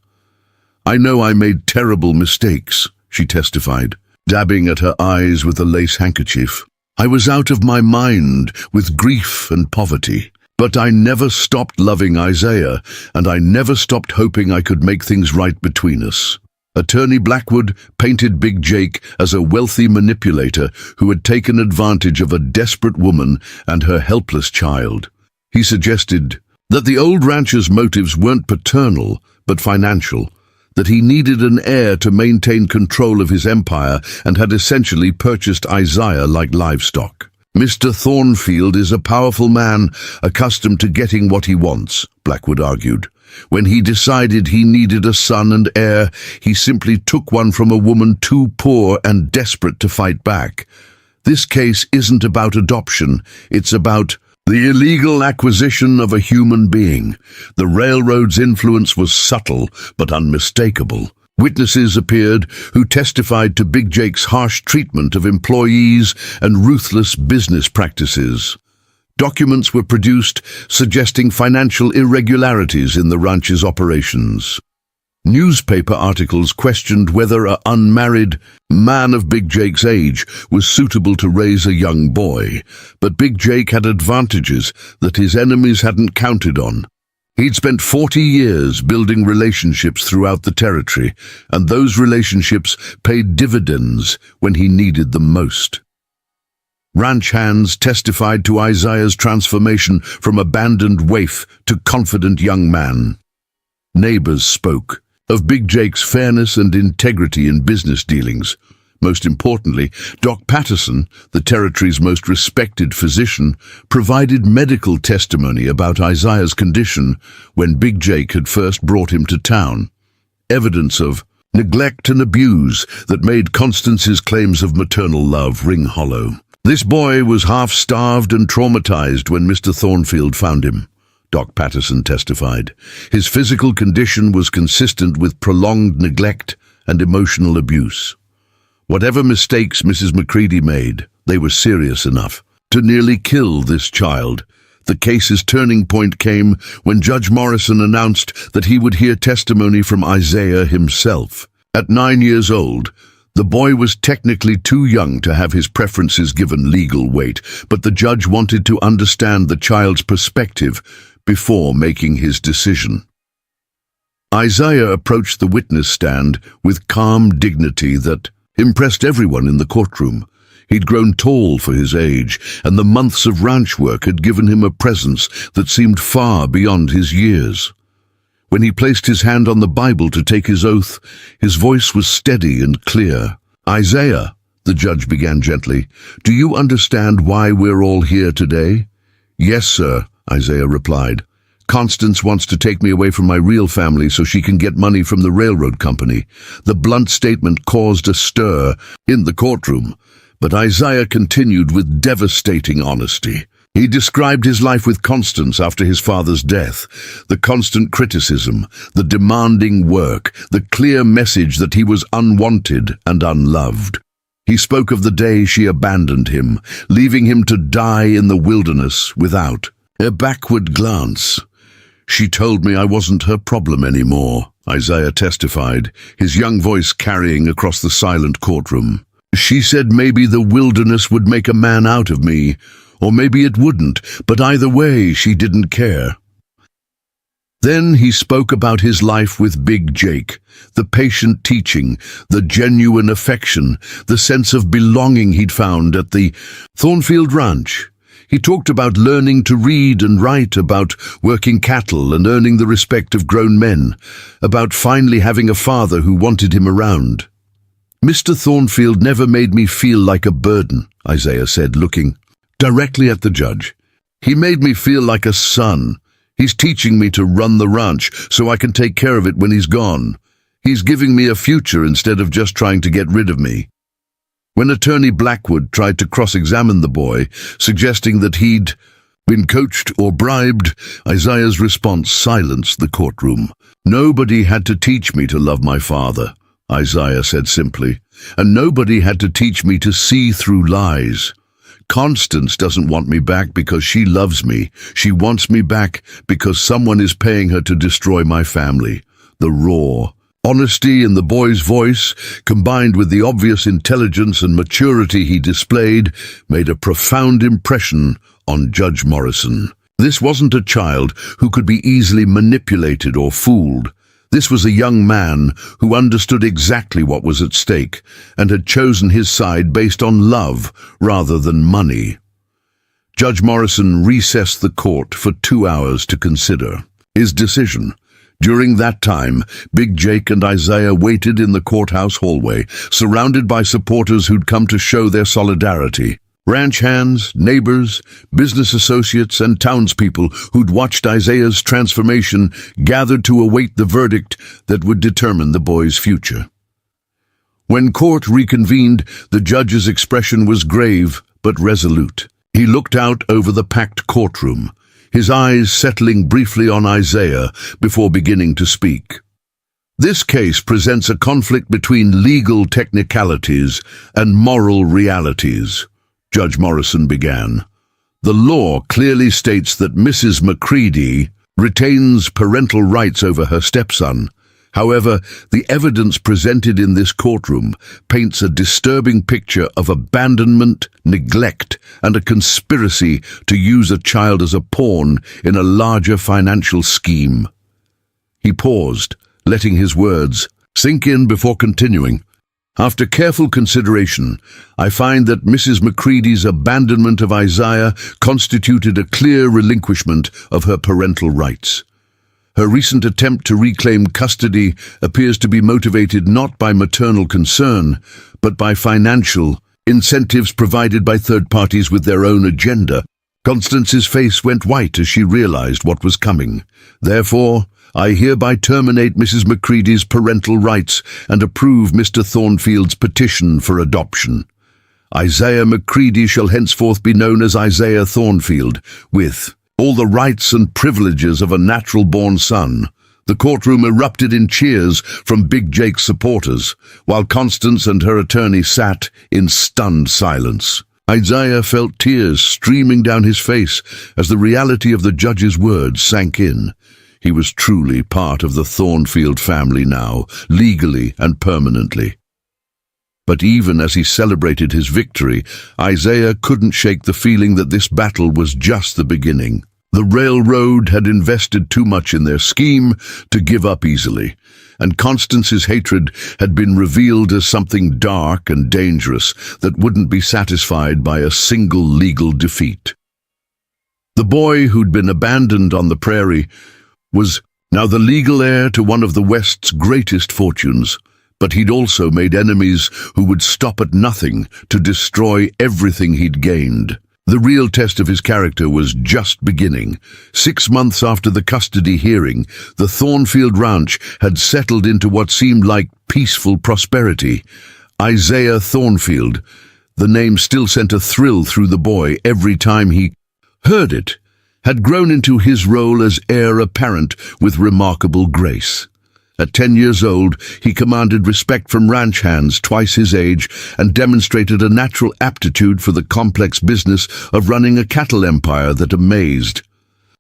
"I know I made terrible mistakes," she testified, dabbing at her eyes with a lace handkerchief. "I was out of my mind with grief and poverty, but I never stopped loving Isaiah, and I never stopped hoping I could make things right between us." Attorney Blackwood painted Big Jake as a wealthy manipulator who had taken advantage of a desperate woman and her helpless child. He suggested that the old rancher's motives weren't paternal, but financial, that he needed an heir to maintain control of his empire and had essentially purchased Isaiah like livestock. "Mr. Thornfield is a powerful man, accustomed to getting what he wants," Blackwood argued. "When he decided he needed a son and heir, he simply took one from a woman too poor and desperate to fight back. This case isn't about adoption, it's about the illegal acquisition of a human being. The railroad's influence was subtle but unmistakable. Witnesses appeared who testified to Big Jake's harsh treatment of employees and ruthless business practices. Documents were produced suggesting financial irregularities in the ranch's operations. Newspaper articles questioned whether an unmarried man of Big Jake's age was suitable to raise a young boy, but Big Jake had advantages that his enemies hadn't counted on. He'd spent 40 years building relationships throughout the territory, and those relationships paid dividends when he needed them most. Ranch hands testified to Isaiah's transformation from abandoned waif to confident young man. Neighbors spoke of Big Jake's fairness and integrity in business dealings. Most importantly, Doc Patterson, the territory's most respected physician, provided medical testimony about Isaiah's condition when Big Jake had first brought him to town. Evidence of neglect and abuse that made Constance's claims of maternal love ring hollow. "This boy was half-starved and traumatized when Mr. Thornfield found him," Doc Patterson testified. "His physical condition was consistent with prolonged neglect and emotional abuse. Whatever mistakes Mrs. McCready made, they were serious enough to nearly kill this child." The case's turning point came when Judge Morrison announced that he would hear testimony from Isaiah himself. At 9 years old, the boy was technically too young to have his preferences given legal weight, but the judge wanted to understand the child's perspective before making his decision. Isaiah approached the witness stand with calm dignity that impressed everyone in the courtroom. He'd grown tall for his age, and the months of ranch work had given him a presence that seemed far beyond his years. When he placed his hand on the Bible to take his oath, his voice was steady and clear. "Isaiah," the judge began gently, "do you understand why we're all here today?" "Yes, sir," Isaiah replied, Constance wants to take me away from my real family so she can get money from the railroad company. The blunt statement caused a stir in the courtroom, but Isaiah continued with devastating honesty. He described his life with Constance after his father's death, the constant criticism, the demanding work, the clear message that he was unwanted and unloved. He spoke of the day she abandoned him, leaving him to die in the wilderness without a backward glance. She told me I wasn't her problem anymore, Isaiah testified, his young voice carrying across the silent courtroom. She said maybe the wilderness would make a man out of me, or maybe it wouldn't, but either way, she didn't care. Then he spoke about his life with Big Jake, the patient teaching, the genuine affection, the sense of belonging he'd found at the Thornfield Ranch. He talked about learning to read and write, about working cattle and earning the respect of grown men, about finally having a father who wanted him around. Mr. Thornfield never made me feel like a burden, Isaiah said, looking directly at the judge. He made me feel like a son. He's teaching me to run the ranch so I can take care of it when he's gone. He's giving me a future instead of just trying to get rid of me. When Attorney Blackwood tried to cross-examine the boy, suggesting that he'd been coached or bribed, Isaiah's response silenced the courtroom. Nobody had to teach me to love my father, Isaiah said simply, and nobody had to teach me to see through lies. Constance doesn't want me back because she loves me. She wants me back because someone is paying her to destroy my family. The raw honesty in the boy's voice, combined with the obvious intelligence and maturity he displayed, made a profound impression on Judge Morrison. This wasn't a child who could be easily manipulated or fooled. This was a young man who understood exactly what was at stake and had chosen his side based on love rather than money. Judge Morrison recessed the court for 2 hours to consider his decision. During that time, Big Jake and Isaiah waited in the courthouse hallway, surrounded by supporters who'd come to show their solidarity. Ranch hands, neighbors, business associates, and townspeople who'd watched Isaiah's transformation gathered to await the verdict that would determine the boy's future. When court reconvened, the judge's expression was grave but resolute. He looked out over the packed courtroom, his eyes settling briefly on Isaiah before beginning to speak. This case presents a conflict between legal technicalities and moral realities, Judge Morrison began. The law clearly states that Mrs. McCready retains parental rights over her stepson. However, the evidence presented in this courtroom paints a disturbing picture of abandonment, neglect, and a conspiracy to use a child as a pawn in a larger financial scheme. He paused, letting his words sink in before continuing. After careful consideration, I find that Mrs. McCready's abandonment of Isaiah constituted a clear relinquishment of her parental rights. Her recent attempt to reclaim custody appears to be motivated not by maternal concern, but by financial incentives provided by third parties with their own agenda. Constance's face went white as she realized what was coming. Therefore, I hereby terminate Mrs. McCready's parental rights and approve Mr. Thornfield's petition for adoption. Isaiah McCready shall henceforth be known as Isaiah Thornfield, with all the rights and privileges of a natural-born son. The courtroom erupted in cheers from Big Jake's supporters, while Constance and her attorney sat in stunned silence. Isaiah felt tears streaming down his face as the reality of the judge's words sank in. He was truly part of the Thornfield family now, legally and permanently. But even as he celebrated his victory, Isaiah couldn't shake the feeling that this battle was just the beginning. The railroad had invested too much in their scheme to give up easily, and Constance's hatred had been revealed as something dark and dangerous that wouldn't be satisfied by a single legal defeat. The boy who'd been abandoned on the prairie was now the legal heir to one of the West's greatest fortunes, but he'd also made enemies who would stop at nothing to destroy everything he'd gained. The real test of his character was just beginning. 6 months after the custody hearing, the Thornfield Ranch had settled into what seemed like peaceful prosperity. Isaiah Thornfield. The name still sent a thrill through the boy every time he heard it, had grown into his role as heir apparent with remarkable grace. At 10 years old, he commanded respect from ranch hands twice his age and demonstrated a natural aptitude for the complex business of running a cattle empire that amazed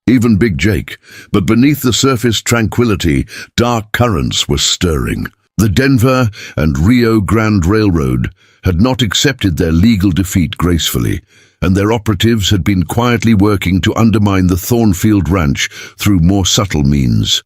even Big Jake. But beneath the surface tranquility, dark currents were stirring. The Denver and Rio Grande Railroad had not accepted their legal defeat gracefully, and their operatives had been quietly working to undermine the Thornfield Ranch through more subtle means.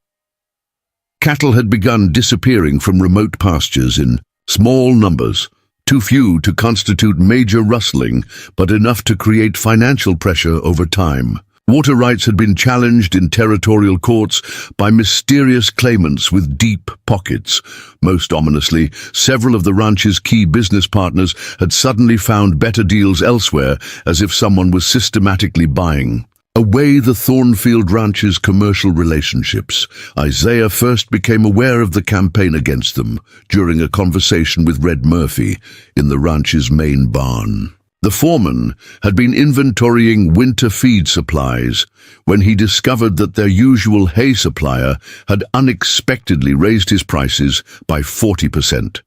Cattle had begun disappearing from remote pastures in small numbers, too few to constitute major rustling, but enough to create financial pressure over time. Water rights had been challenged in territorial courts by mysterious claimants with deep pockets. Most ominously, several of the ranch's key business partners had suddenly found better deals elsewhere, as if someone was systematically buying away the Thornfield Ranch's commercial relationships. Isaiah first became aware of the campaign against them during a conversation with Red Murphy in the ranch's main barn. The foreman had been inventorying winter feed supplies when he discovered that their usual hay supplier had unexpectedly raised his prices by 40%,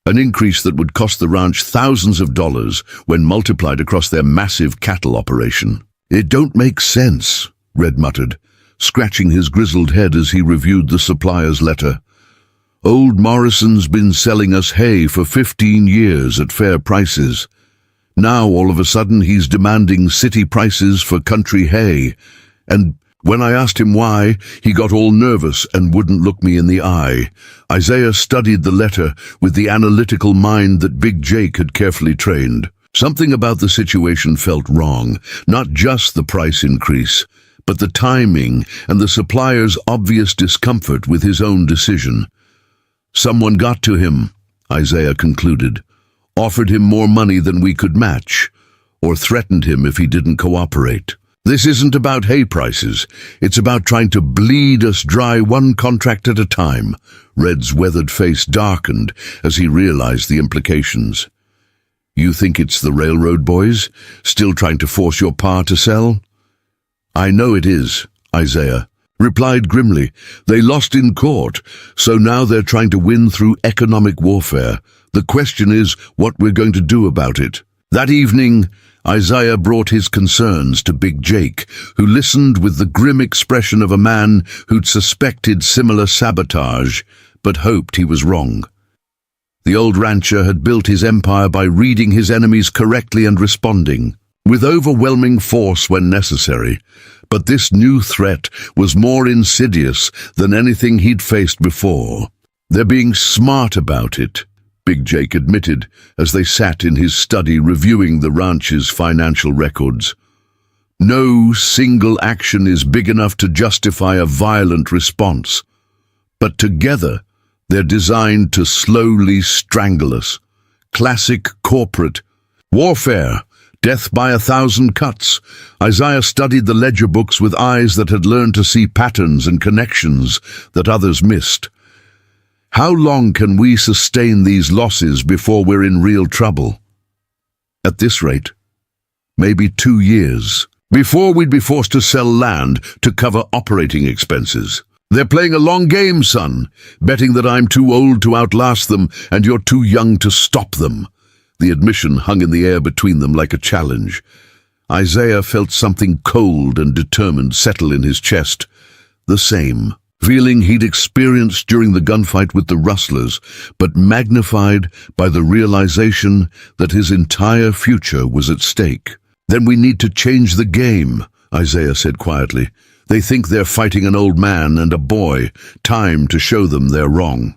an increase that would cost the ranch thousands of dollars when multiplied across their massive cattle operation. "It don't make sense," Red muttered, scratching his grizzled head as he reviewed the supplier's letter. "Old Morrison's been selling us hay for 15 years at fair prices. Now, all of a sudden, he's demanding city prices for country hay. And when I asked him why, he got all nervous and wouldn't look me in the eye." Isaiah studied the letter with the analytical mind that Big Jake had carefully trained. Something about the situation felt wrong, not just the price increase, but the timing and the supplier's obvious discomfort with his own decision. "Someone got to him," Isaiah concluded, "offered him more money than we could match, or threatened him if he didn't cooperate. This isn't about hay prices. It's about trying to bleed us dry one contract at a time." Red's weathered face darkened as he realized the implications. "You think it's the railroad boys, still trying to force your pa to sell?" "I know it is," Isaiah replied grimly. "They lost in court, so now they're trying to win through economic warfare. The question is what we're going to do about it." That evening, Isaiah brought his concerns to Big Jake, who listened with the grim expression of a man who'd suspected similar sabotage, but hoped he was wrong. The old rancher had built his empire by reading his enemies correctly and responding with overwhelming force when necessary. But this new threat was more insidious than anything he'd faced before. "They're being smart about it," Big Jake admitted as they sat in his study reviewing the ranch's financial records. "No single action is big enough to justify a violent response, but together they're designed to slowly strangle us. Classic corporate warfare, death by 1,000 cuts." Isaiah studied the ledger books with eyes that had learned to see patterns and connections that others missed. "How long can we sustain these losses before we're in real trouble?" "At this rate, maybe 2 years. Before we'd be forced to sell land to cover operating expenses. They're playing a long game, son, betting that I'm too old to outlast them and you're too young to stop them." The admission hung in the air between them like a challenge. Isaiah felt something cold and determined settle in his chest. The same feeling he'd experienced during the gunfight with the rustlers, but magnified by the realization that his entire future was at stake. "Then we need to change the game," Isaiah said quietly. "They think they're fighting an old man and a boy. Time to show them they're wrong."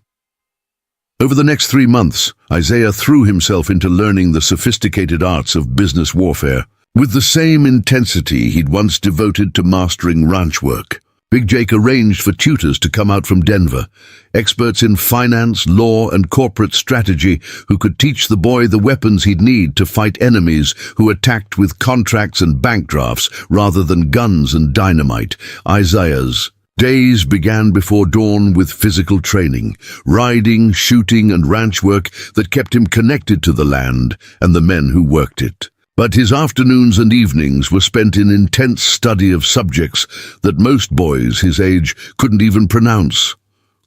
Over the next 3 months, Isaiah threw himself into learning the sophisticated arts of business warfare, with the same intensity he'd once devoted to mastering ranch work. Big Jake arranged for tutors to come out from Denver, experts in finance, law, and corporate strategy who could teach the boy the weapons he'd need to fight enemies who attacked with contracts and bank drafts rather than guns and dynamite. Isaiah's days began before dawn with physical training, riding, shooting, and ranch work that kept him connected to the land and the men who worked it. But his afternoons and evenings were spent in intense study of subjects that most boys his age couldn't even pronounce.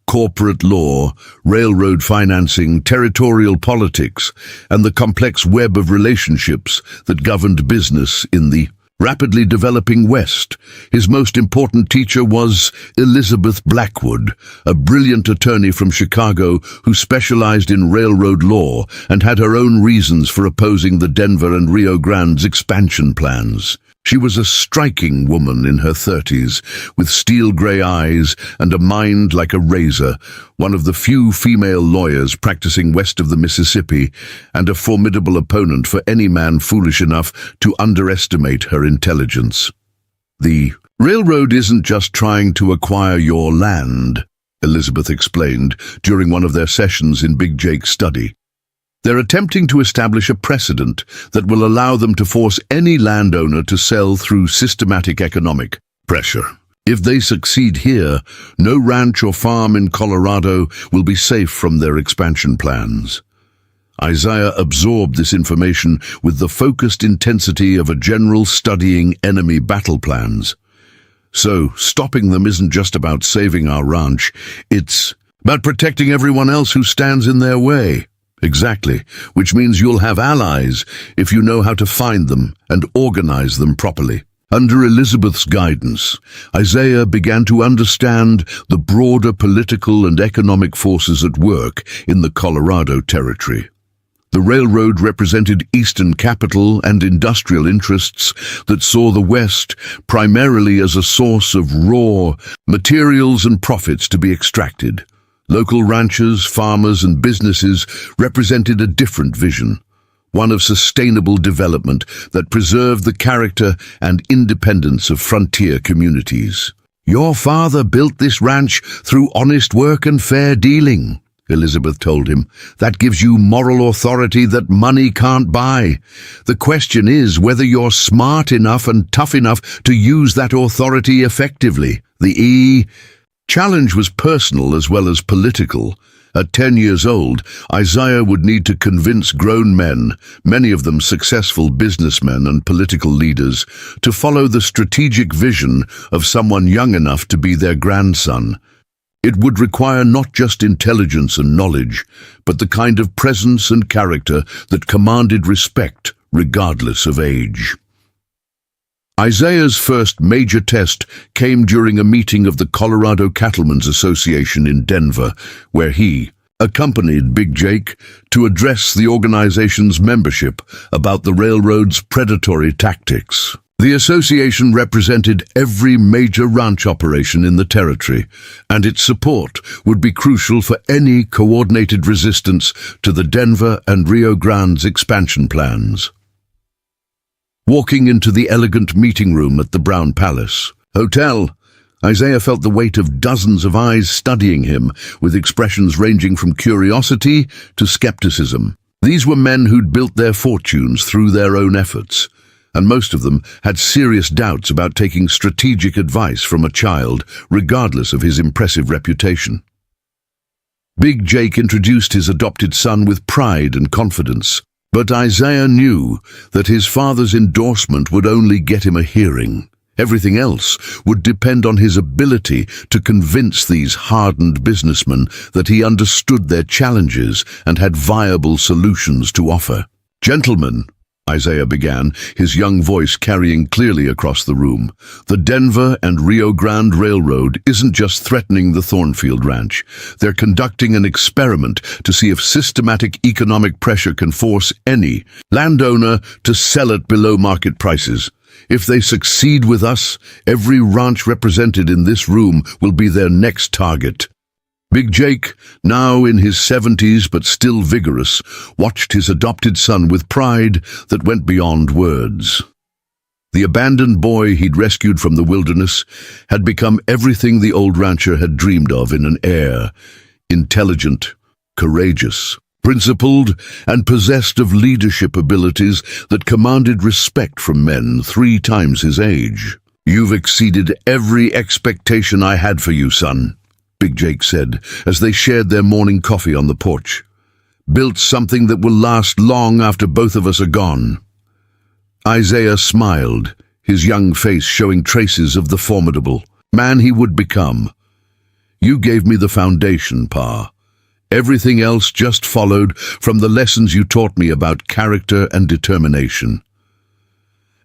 Corporate law, railroad financing, territorial politics, and the complex web of relationships that governed business in the rapidly developing West. His most important teacher was Elizabeth Blackwood, a brilliant attorney from Chicago who specialized in railroad law and had her own reasons for opposing the Denver and Rio Grande's expansion plans. She was a striking woman in her 30s, with steel-gray eyes and a mind like a razor, one of the few female lawyers practicing west of the Mississippi, and a formidable opponent for any man foolish enough to underestimate her intelligence. "The railroad isn't just trying to acquire your land," Elizabeth explained during one of their sessions in Big Jake's study. "They're attempting to establish a precedent that will allow them to force any landowner to sell through systematic economic pressure. If they succeed here, no ranch or farm in Colorado will be safe from their expansion plans." Isaiah absorbed this information with the focused intensity of a general studying enemy battle plans. "So, stopping them isn't just about saving our ranch, it's about protecting everyone else who stands in their way." "Exactly, which means you'll have allies if you know how to find them and organize them properly." Under Elizabeth's guidance, Isaiah began to understand the broader political and economic forces at work in the Colorado Territory. The railroad represented eastern capital and industrial interests that saw the West primarily as a source of raw materials and profits to be extracted. Local ranchers, farmers, and businesses represented a different vision, one of sustainable development that preserved the character and independence of frontier communities. "Your father built this ranch through honest work and fair dealing," Elizabeth told him. "That gives you moral authority that money can't buy. The question is whether you're smart enough and tough enough to use that authority effectively." The challenge was personal as well as political. At 10 years old, Isaiah would need to convince grown men, many of them successful businessmen and political leaders, to follow the strategic vision of someone young enough to be their grandson. It would require not just intelligence and knowledge, but the kind of presence and character that commanded respect regardless of age. Isaiah's first major test came during a meeting of the Colorado Cattlemen's Association in Denver, where he accompanied Big Jake to address the organization's membership about the railroad's predatory tactics. The association represented every major ranch operation in the territory, and its support would be crucial for any coordinated resistance to the Denver and Rio Grande's expansion plans. Walking into the elegant meeting room at the Brown Palace Hotel, Isaiah felt the weight of dozens of eyes studying him, with expressions ranging from curiosity to skepticism. These were men who'd built their fortunes through their own efforts, and most of them had serious doubts about taking strategic advice from a child, regardless of his impressive reputation. Big Jake introduced his adopted son with pride and confidence, but Isaiah knew that his father's endorsement would only get him a hearing. Everything else would depend on his ability to convince these hardened businessmen that he understood their challenges and had viable solutions to offer. "Gentlemen," Isaiah began, his young voice carrying clearly across the room, "the Denver and Rio Grande Railroad isn't just threatening the Thornfield Ranch. They're conducting an experiment to see if systematic economic pressure can force any landowner to sell at below market prices. If they succeed with us, every ranch represented in this room will be their next target." Big Jake, now in his 70s but still vigorous, watched his adopted son with pride that went beyond words. The abandoned boy he'd rescued from the wilderness had become everything the old rancher had dreamed of in an heir: intelligent, courageous, principled, and possessed of leadership abilities that commanded respect from men 3 times his age. "You've exceeded every expectation I had for you, son," Big Jake said as they shared their morning coffee on the porch. "Built something that will last long after both of us are gone." Isaiah smiled, his young face showing traces of the formidable man he would become. "You gave me the foundation, Pa. Everything else just followed from the lessons you taught me about character and determination."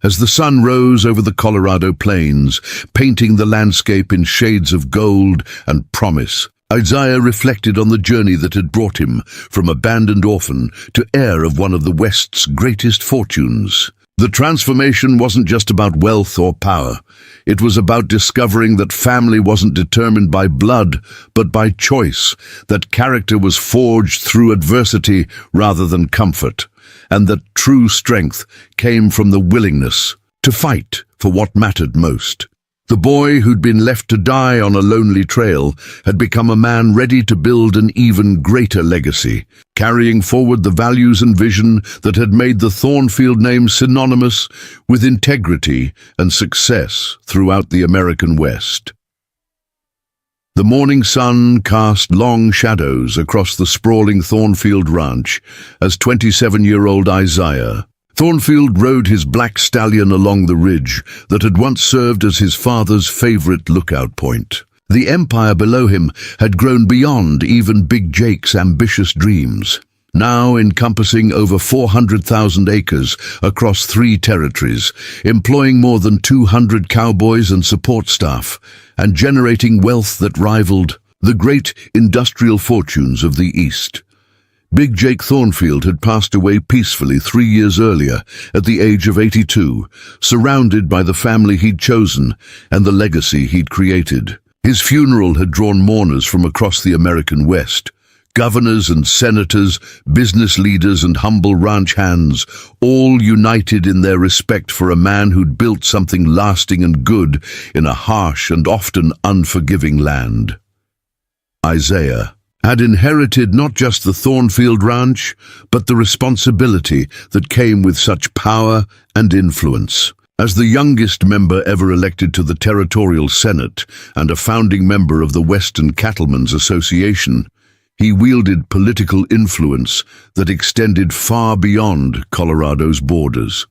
As the sun rose over the Colorado plains, painting the landscape in shades of gold and promise, Isaiah reflected on the journey that had brought him from abandoned orphan to heir of one of the West's greatest fortunes. The transformation wasn't just about wealth or power. It was about discovering that family wasn't determined by blood, but by choice, that character was forged through adversity rather than comfort, and that true strength came from the willingness to fight for what mattered most. The boy who'd been left to die on a lonely trail had become a man ready to build an even greater legacy, carrying forward the values and vision that had made the Thornfield name synonymous with integrity and success throughout the American West. The morning sun cast long shadows across the sprawling Thornfield ranch as 27-year-old Isaiah Thornfield rode his black stallion along the ridge that had once served as his father's favorite lookout point. The empire below him had grown beyond even Big Jake's ambitious dreams, now encompassing over 400,000 acres across 3 territories, employing more than 200 cowboys and support staff, and generating wealth that rivaled the great industrial fortunes of the East. Big Jake Thornfield had passed away peacefully 3 years earlier, at the age of 82, surrounded by the family he'd chosen and the legacy he'd created. His funeral had drawn mourners from across the American West. Governors and senators, business leaders and humble ranch hands, all united in their respect for a man who'd built something lasting and good in a harsh and often unforgiving land. Isaiah had inherited not just the Thornfield Ranch, but the responsibility that came with such power and influence. As the youngest member ever elected to the Territorial Senate and a founding member of the Western Cattlemen's Association, he wielded political influence that extended far beyond Colorado's borders.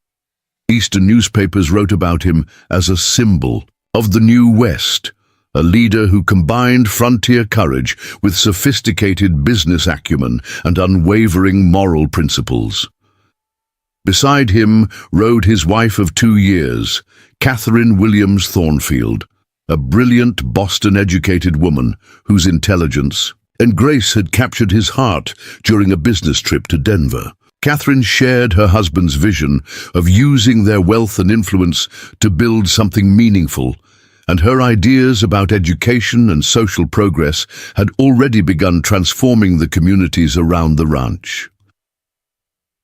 Eastern newspapers wrote about him as a symbol of the New West, a leader who combined frontier courage with sophisticated business acumen and unwavering moral principles. Beside him rode his wife of 2 years, Catherine Williams Thornfield, a brilliant Boston-educated woman whose intelligence and grace had captured his heart during a business trip to Denver. Catherine shared her husband's vision of using their wealth and influence to build something meaningful, and her ideas about education and social progress had already begun transforming the communities around the ranch.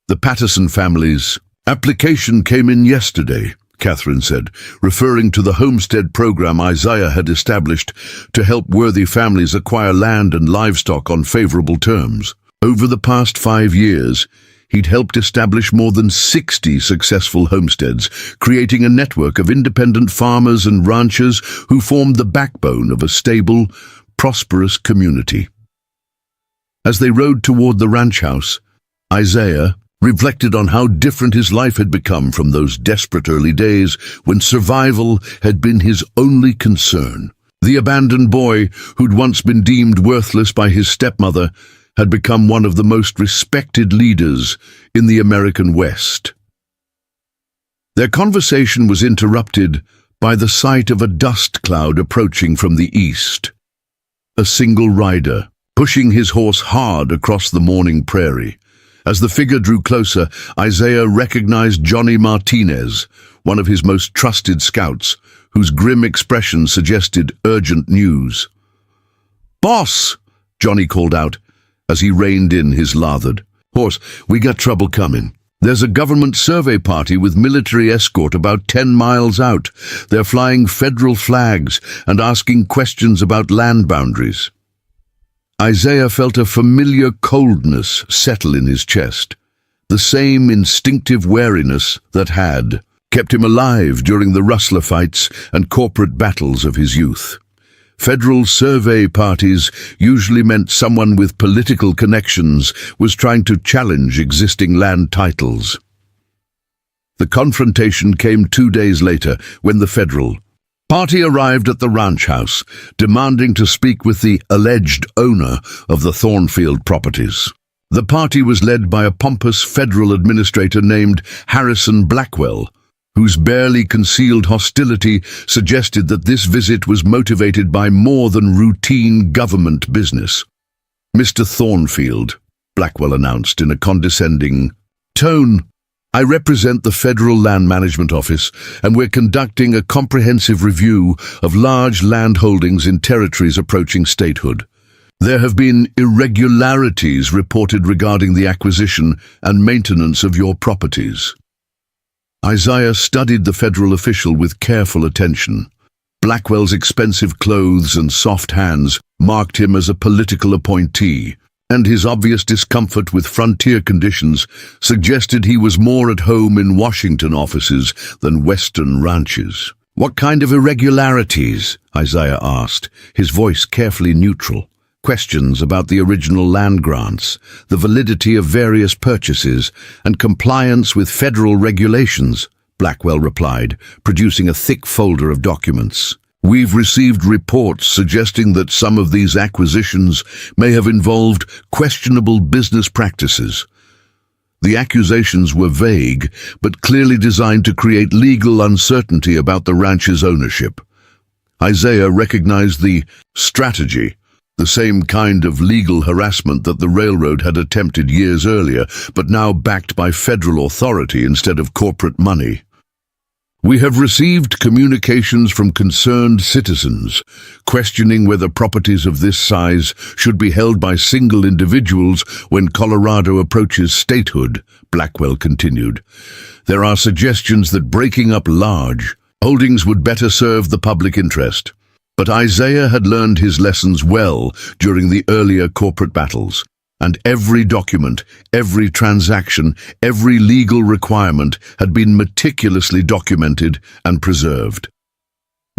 The Patterson family's application came in yesterday, Catherine said, referring to the homestead program Isaiah had established to help worthy families acquire land and livestock on favorable terms. Over the past 5 years, he'd helped establish more than 60 successful homesteads, creating a network of independent farmers and ranchers who formed the backbone of a stable, prosperous community. As they rode toward the ranch house, Isaiah reflected on how different his life had become from those desperate early days when survival had been his only concern. The abandoned boy, who'd once been deemed worthless by his stepmother, had become one of the most respected leaders in the American West. Their conversation was interrupted by the sight of a dust cloud approaching from the east. A single rider, pushing his horse hard across the morning prairie. As the figure drew closer, Isaiah recognized Johnny Martinez, one of his most trusted scouts, whose grim expression suggested urgent news. "Boss!" Johnny called out, as he reined in his lathered horse. "We got trouble coming." There's a government survey party with military escort about 10 miles out. They're flying federal flags and asking questions about land boundaries. Isaiah felt a familiar coldness settle in his chest, the same instinctive wariness that had kept him alive during the rustler fights and corporate battles of his youth. Federal survey parties usually meant someone with political connections was trying to challenge existing land titles. The confrontation came 2 days later when the federal party arrived at the ranch house, demanding to speak with the alleged owner of the Thornfield properties. The party was led by a pompous federal administrator named Harrison Blackwell, whose barely concealed hostility suggested that this visit was motivated by more than routine government business. "Mr. Thornfield," Blackwell announced in a condescending tone, "I represent the Federal Land Management Office, and we're conducting a comprehensive review of large land holdings in territories approaching statehood. There have been irregularities reported regarding the acquisition and maintenance of your properties." Isaiah studied the federal official with careful attention. Blackwell's expensive clothes and soft hands marked him as a political appointee, and his obvious discomfort with frontier conditions suggested he was more at home in Washington offices than Western ranches. "What kind of irregularities?" Isaiah asked, his voice carefully neutral. "Questions about the original land grants, the validity of various purchases, and compliance with federal regulations," Blackwell replied, producing a thick folder of documents. "We've received reports suggesting that some of these acquisitions may have involved questionable business practices." The accusations were vague, but clearly designed to create legal uncertainty about the ranch's ownership. Isaiah recognized the strategy, the same kind of legal harassment that the railroad had attempted years earlier, but now backed by federal authority instead of corporate money. "We have received communications from concerned citizens, questioning whether properties of this size should be held by single individuals when Colorado approaches statehood," Blackwell continued. "There are suggestions that breaking up large holdings would better serve the public interest." But Isaiah had learned his lessons well during the earlier corporate battles, and every document, every transaction, every legal requirement had been meticulously documented and preserved.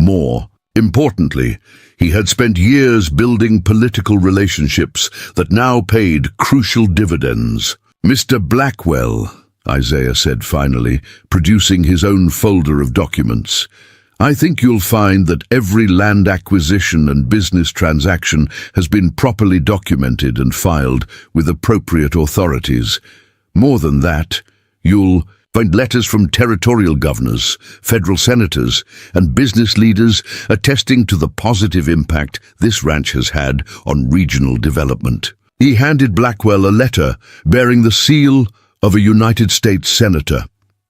More importantly, he had spent years building political relationships that now paid crucial dividends. "Mr. Blackwell," Isaiah said finally, producing his own folder of documents, "I think you'll find that every land acquisition and business transaction has been properly documented and filed with appropriate authorities. More than that, you'll find letters from territorial governors, federal senators, and business leaders attesting to the positive impact this ranch has had on regional development." He handed Blackwell a letter bearing the seal of a United States senator.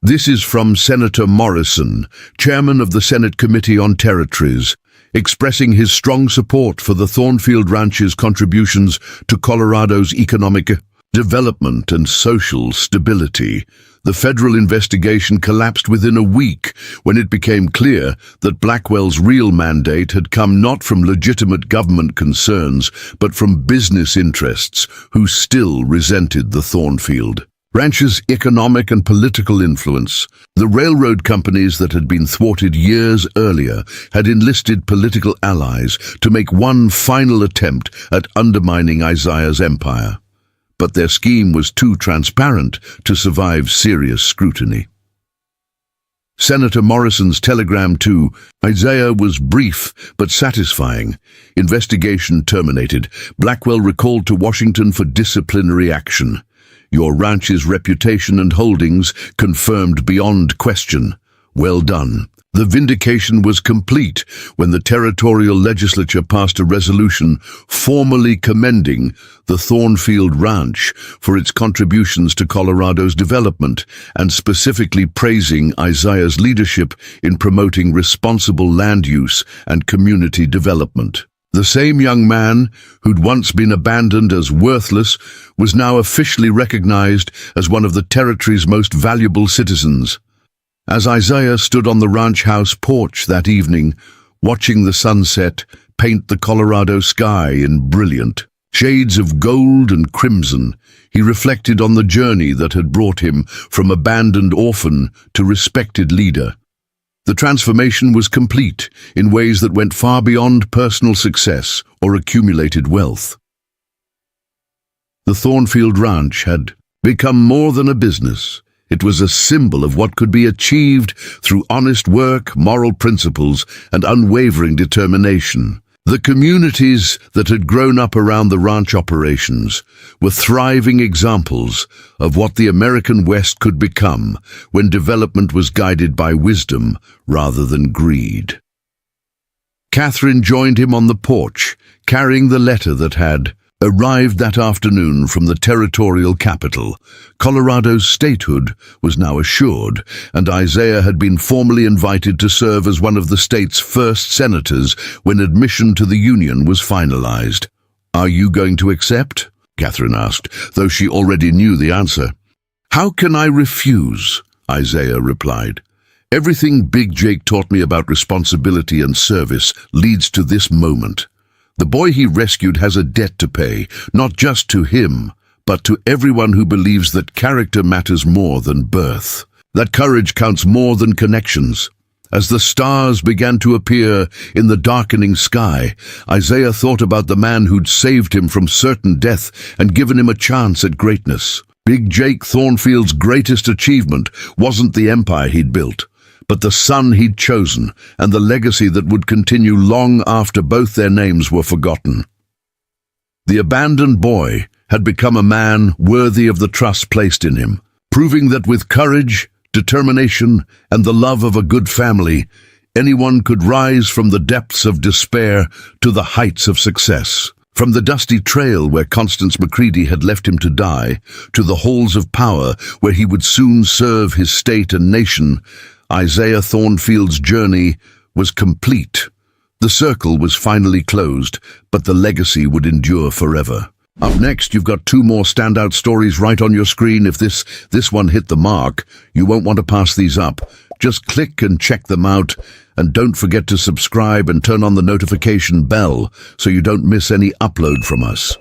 "This is from Senator Morrison, chairman of the Senate Committee on Territories, expressing his strong support for the Thornfield Ranch's contributions to Colorado's economic development and social stability." The federal investigation collapsed within a week when it became clear that Blackwell's real mandate had come not from legitimate government concerns, but from business interests who still resented the Thornfield Ranch's economic and political influence. The railroad companies that had been thwarted years earlier had enlisted political allies to make one final attempt at undermining Isaiah's empire. But their scheme was too transparent to survive serious scrutiny. Senator Morrison's telegram to Isaiah was brief but satisfying. Investigation terminated. Blackwell recalled to Washington for disciplinary action. "Your ranch's reputation and holdings confirmed beyond question. Well done." The vindication was complete when the territorial legislature passed a resolution formally commending the Thornfield Ranch for its contributions to Colorado's development and specifically praising Isaiah's leadership in promoting responsible land use and community development. The same young man, who'd once been abandoned as worthless, was now officially recognized as one of the territory's most valuable citizens. As Isaiah stood on the ranch house porch that evening, watching the sunset paint the Colorado sky in brilliant shades of gold and crimson, he reflected on the journey that had brought him from abandoned orphan to respected leader. The transformation was complete in ways that went far beyond personal success or accumulated wealth. The Thornfield Ranch had become more than a business. It was a symbol of what could be achieved through honest work, moral principles, and unwavering determination. The communities that had grown up around the ranch operations were thriving examples of what the American West could become when development was guided by wisdom rather than greed. Catherine joined him on the porch, carrying the letter that had arrived that afternoon from the territorial capital. Colorado's statehood was now assured, and Isaiah had been formally invited to serve as one of the state's first senators when admission to the Union was finalized. "Are you going to accept?" Catherine asked, though she already knew the answer. "How can I refuse?" Isaiah replied. "Everything Big Jake taught me about responsibility and service leads to this moment. The boy he rescued has a debt to pay, not just to him, but to everyone who believes that character matters more than birth, that courage counts more than connections." As the stars began to appear in the darkening sky, Isaiah thought about the man who'd saved him from certain death and given him a chance at greatness. Big Jake Thornfield's greatest achievement wasn't the empire he'd built, but the son he'd chosen and the legacy that would continue long after both their names were forgotten. The abandoned boy had become a man worthy of the trust placed in him, proving that with courage, determination, and the love of a good family, anyone could rise from the depths of despair to the heights of success. From the dusty trail where Constance McCready had left him to die, to the halls of power where he would soon serve his state and nation, Isaiah Thornfield's journey was complete. The circle was finally closed, but the legacy would endure forever. Up next, you've got two more standout stories right on your screen. If this one hit the mark, you won't want to pass these up. Just click and check them out, and don't forget to subscribe and turn on the notification bell so you don't miss any upload from us.